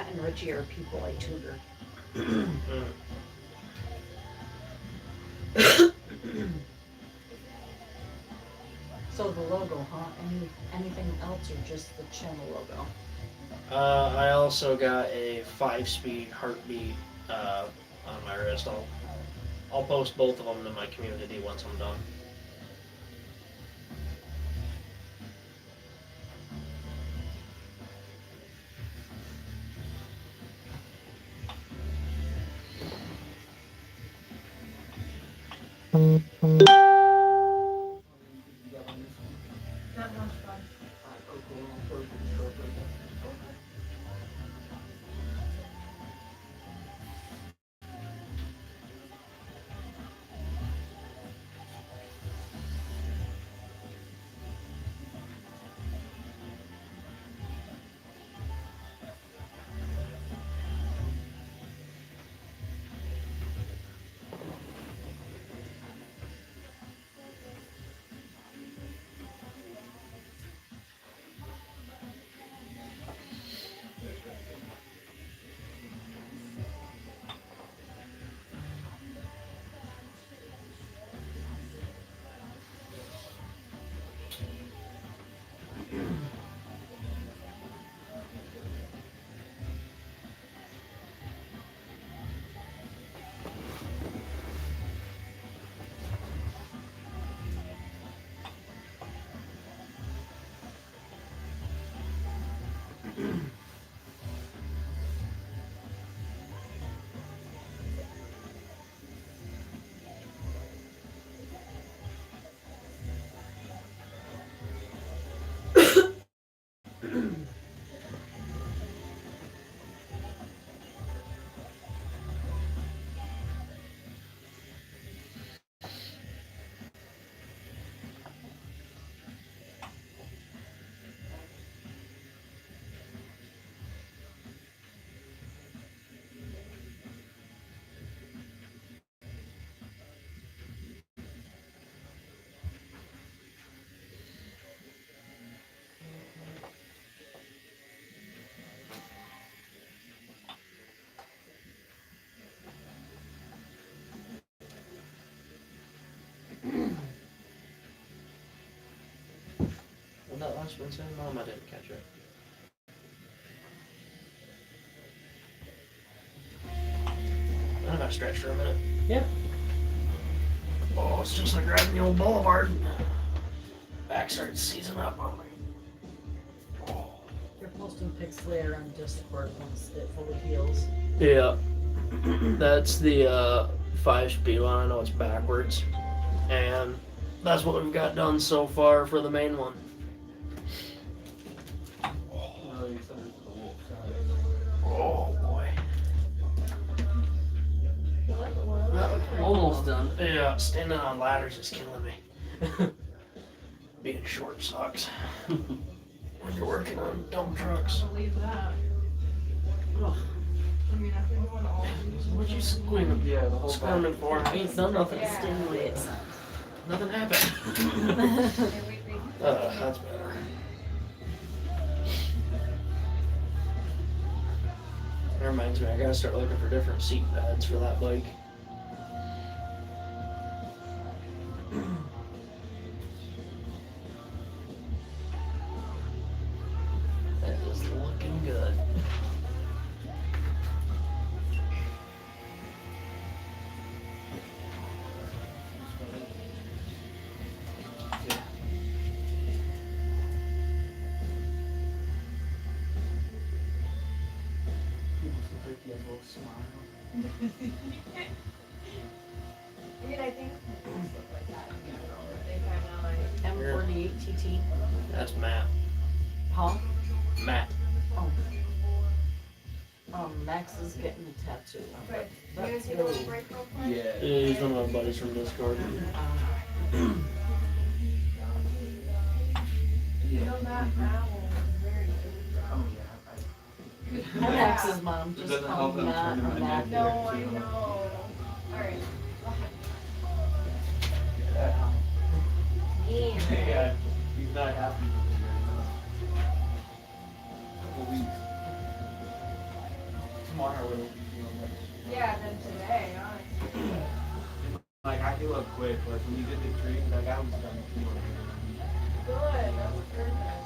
Matt and Richie are people I tutor. So the logo, huh? Anything else or just the channel logo? I also got a 5-speed heartbeat on my wrist. I'll post both of them to my community once I'm done. Not much fun. Well, that last one said, Mom, I didn't catch it. I got stretched for a minute. Yeah. Oh, it's just like riding the old boulevard. Back started seizing up on me. Oh. You're posting pics later on Discord once it fully heals. Yeah. That's the 5-speed one. I know it's backwards. And that's what we've got done so far for the main one. Oh boy. Almost done. Yeah, standing on ladders is killing me. Being short sucks. When you're working on dump trucks. Believe that. Ugh. I mean, I've been doing all these. What you squealing? Yeah, the whole Squirming for? I ain't done nothing. Yeah. Stimulates. Nothing happened. That's better. That reminds me, I gotta start looking for different seat pads for that bike. That is looking good. I mean, I think stuff like that, you know, they kind of like. M48 TT. That's Matt. Huh? Matt. Oh. Max is getting a tattoo. But you That's guys need a little really. break real quick? Yeah. Yeah, he's one of my buddies from Discord. You know that Matt will very good. I'm Max's mom. It Just doesn't call help me that Matt I'm or turning my Matt. neck. No, I know. Alright. Yeah, he's not happy with me right now. Couple weeks. tomorrow it'll be Yeah, then today, honestly. like I heal up quick. Like when you did the tree, like I was done healing. Good, that was very good.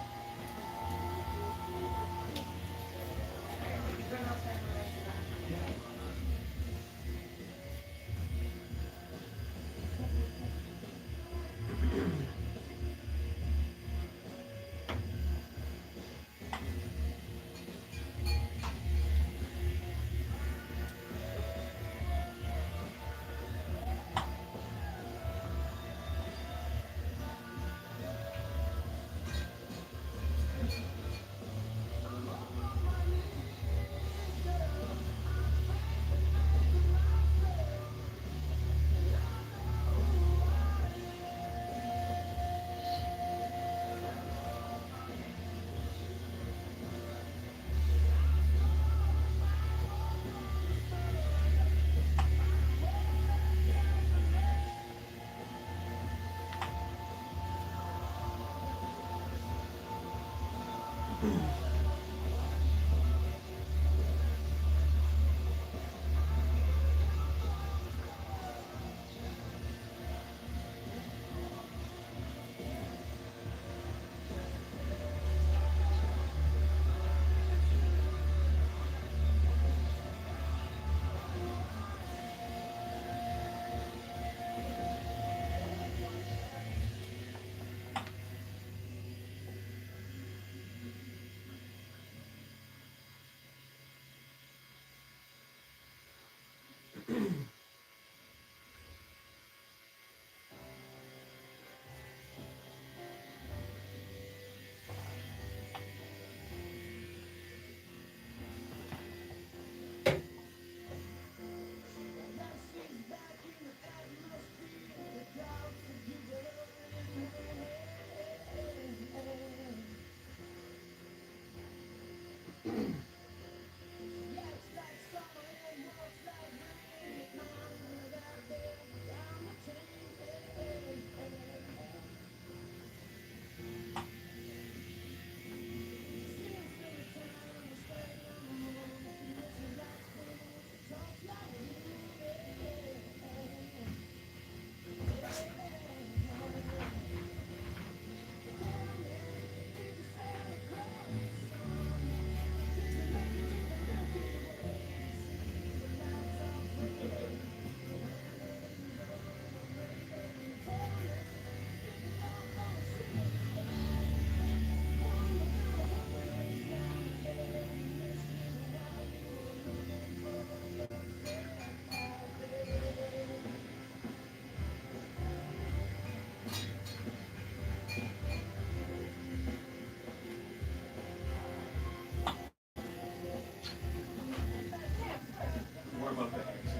Warm up the eggs.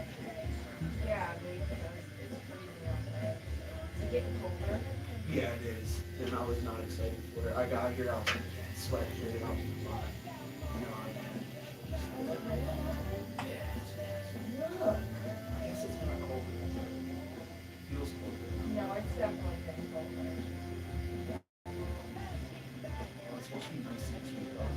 Yeah, it's freezing out there. Is it getting colder? Yeah, it is. And I was not excited for it. I got here, I was like, sweat straight out the lot. Yeah, I guess it's kind of cold. Feels colder. No, it's definitely getting colder. Well, it's supposed to be nice and sweet, though.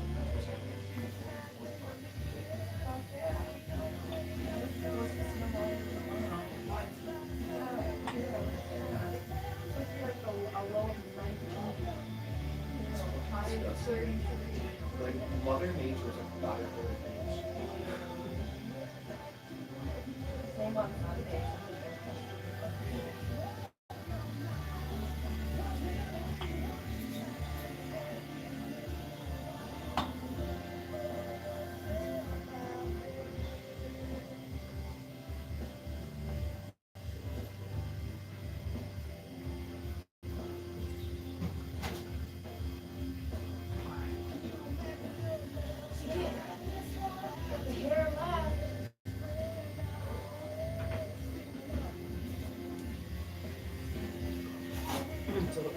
Like, Mother Nature is a daughter of things. Same on Sunday.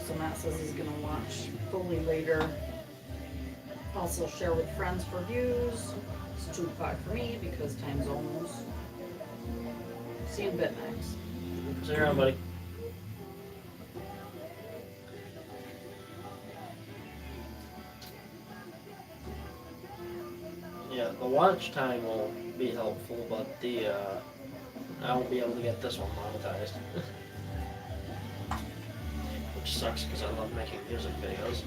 So Matt says he's gonna watch fully later. Also share with friends for views. It's 2 o'clock for me because time zones. See you in BitMax. See you around, buddy. Yeah, the watch time will be helpful, but I won't be able to get this one monetized. Which sucks because I love making music videos.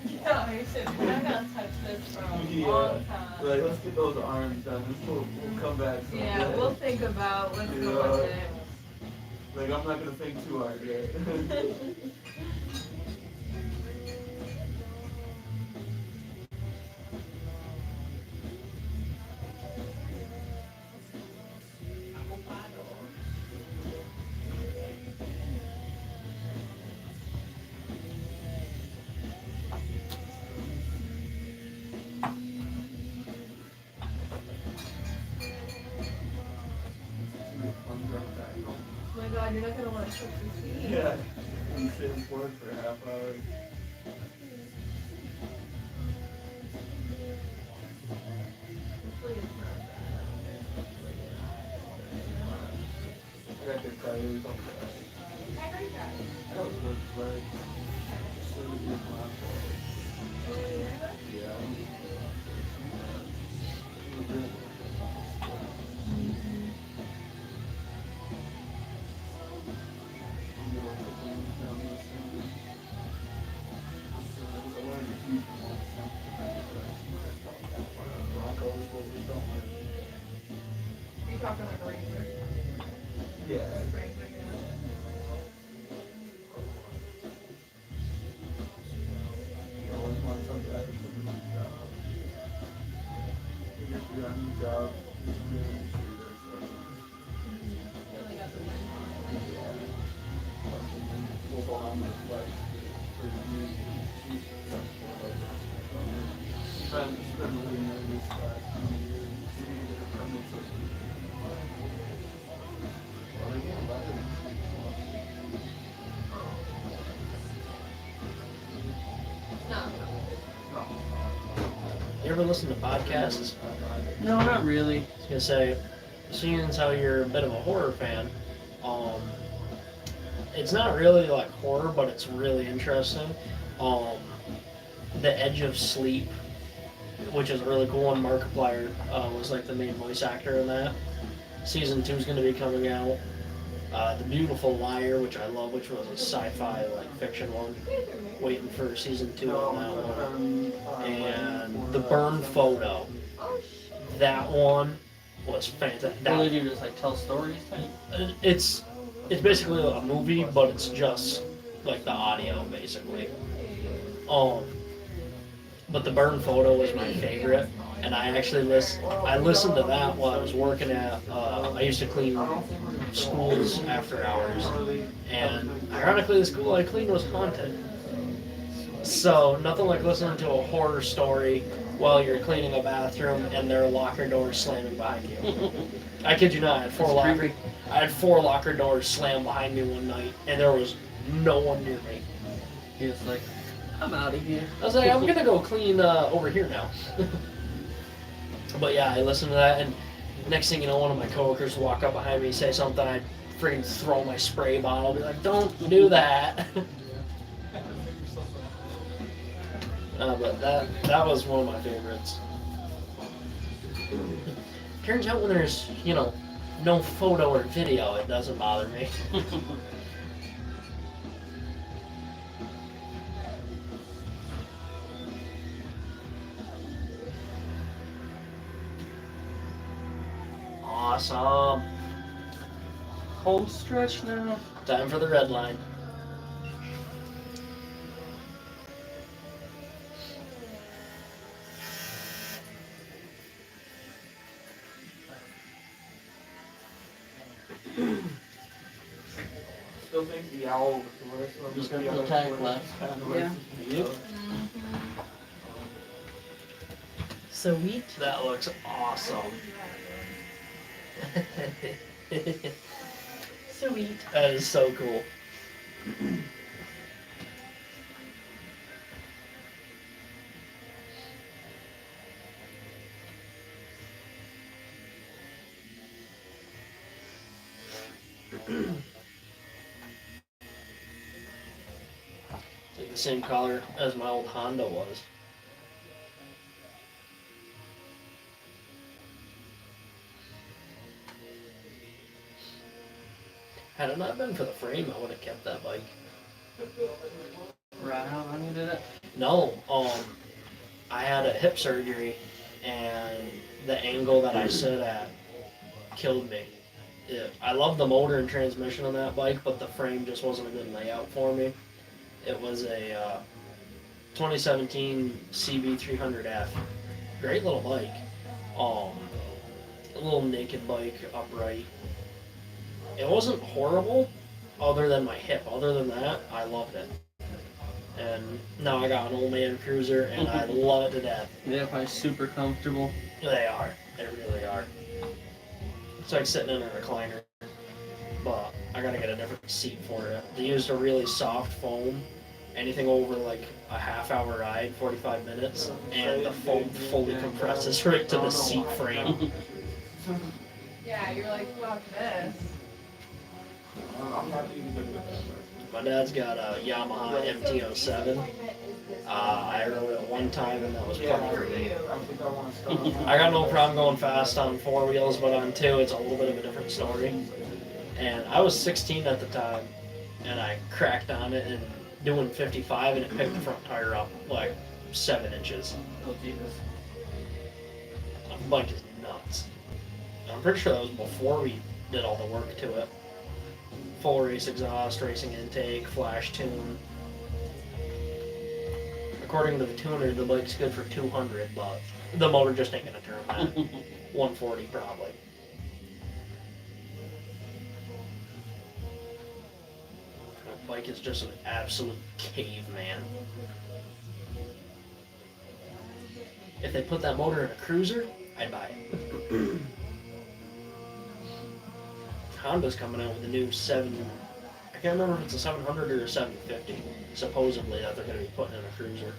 Yeah, I said, we're not gonna touch this for a long time. Like, let's get those arms done. We'll come back. Yeah, someday. we'll think about what's Yeah. going next. Like, I'm not gonna think too hard yet. Oh my god, you're not gonna wanna cook your tea. Yeah. And sit and work for a half hour. Hopefully it's not I got the tires on that was good play. So it was my fault. Yeah. It was good. You're talking like a regular. Yeah. You always want something that can put you on the job. Even if you're on a new job, just really make sure there's Really got the win. we'll go on with like for the community. Spend really nervous last few years. Well, again, better than No. You ever listen to podcasts? No, not really. I was gonna say, seeing as how you're a bit of a horror fan, it's not really like horror, but it's really interesting. The Edge of Sleep, which is a really cool one. Markiplier was like the main voice actor in that. Season 2 is going to be coming out. The Beautiful Liar, which I love, which was a sci-fi like fiction one. Waiting for season 2 on that one. And The Burn Photo. Oh, shit. That one was fantastic. What do they do? Just like tell stories type? It's basically a movie, but it's just like the audio basically. But The Burn Photo was my favorite, and I actually listened to that while I was working at. I used to clean schools after hours, and ironically, the school I cleaned was haunted. So nothing like listening to a horror story while you're cleaning a bathroom and their locker doors slamming behind you. I kid you not, I had four locker doors slammed behind me one night, and there was no one near me. He was like, I'm out of here. I was like, I'm gonna go clean over here now. But yeah, I listened to that, and next thing you know, one of my coworkers will walk up behind me, say something, I'd freaking throw my spray bottle, be like, "Don't do that." But that was one of my favorites. Turns out when there's, no photo or video, it doesn't bother me. Awesome. Home stretch now. Time for the red line. Still think the owl was the worst one. Just gonna put tag left. Yeah. Yep. Sweet. That looks awesome. Sweet. That is so cool. Like the same color as my old Honda was. Had it not been for the frame, I would have kept that bike. Right how long you did it? No, I had a hip surgery, and the angle that I sit at killed me. I love the motor and transmission on that bike, but the frame just wasn't a good layout for me. It was a 2017 CB300F. Great little bike. A little naked bike, upright. It wasn't horrible, other than my hip. Other than that, I loved it. And now I got an old man cruiser, and I love it to death. Yeah, probably super comfortable. They are. They really are. It's like sitting in a recliner. But I gotta get a different seat for it. They used a really soft foam. Anything over like a half-hour ride, 45 minutes, and the foam fully compresses right to the seat frame. Yeah, you're like, fuck this. I'm happy you did that. My dad's got a Yamaha MT-07. I rode it one time, and that was pretty great. I think I want to stop. I got no problem going fast on four wheels, but on two, it's a little bit of a different story. And I was 16 at the time, and I cracked on it and doing 55, and it picked the front tire up like 7 inches. Oh Jesus. The bike is nuts. I'm pretty sure that was before we did all the work to it. Full race exhaust, racing intake, flash tune. According to the tuner, the bike's good for 200, but the motor just ain't gonna turn that. 140 probably. That bike is just an absolute caveman. If they put that motor in a cruiser, I'd buy it. Honda's coming out with a new 7. I can't remember if it's a 700 or a 750. Supposedly that they're going to be putting in a cruiser.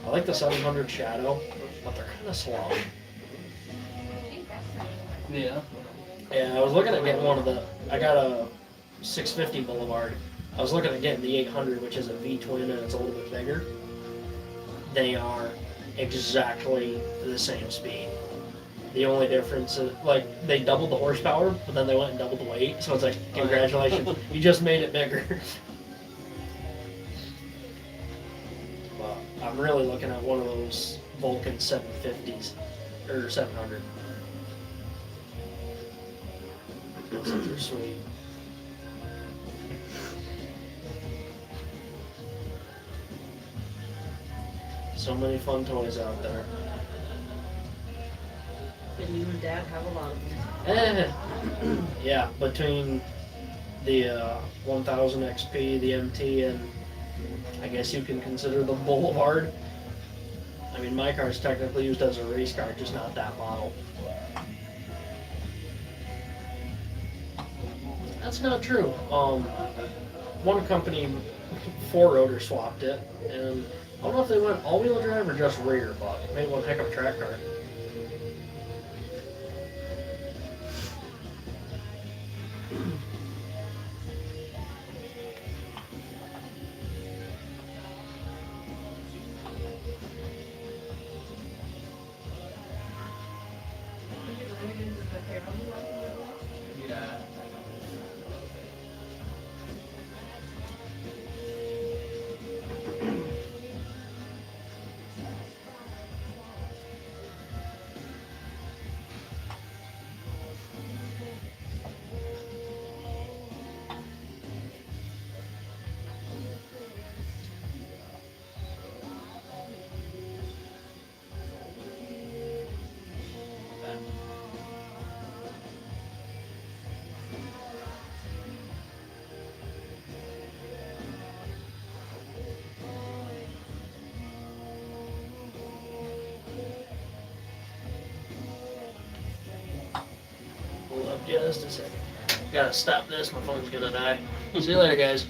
I like the 700 Shadow, but they're kind of slow. Yeah. Yeah, I was looking at getting one of the. I got a 650 Boulevard. I was looking at getting the 800, which is a V-twin and it's a little bit bigger. They are exactly the same speed. The only difference is, like, they doubled the horsepower, but then they went and doubled the weight. So it's like, congratulations, you just made it bigger. But I'm really looking at one of those Vulcan 750s, or 700. Those things are sweet. So many fun toys out there. And you and Dad have a lot of them. Yeah, between the 1000 XP, the MT, and I guess you can consider the Boulevard. I mean, my car's technically used as a race car, just not that model. That's not true. One company 4-rotor swapped it, and I don't know if they went all-wheel drive or just rear, but it made one heck of a track car. Yeah. Hold up just a second. Gotta stop this, my phone's gonna die. See you later, guys.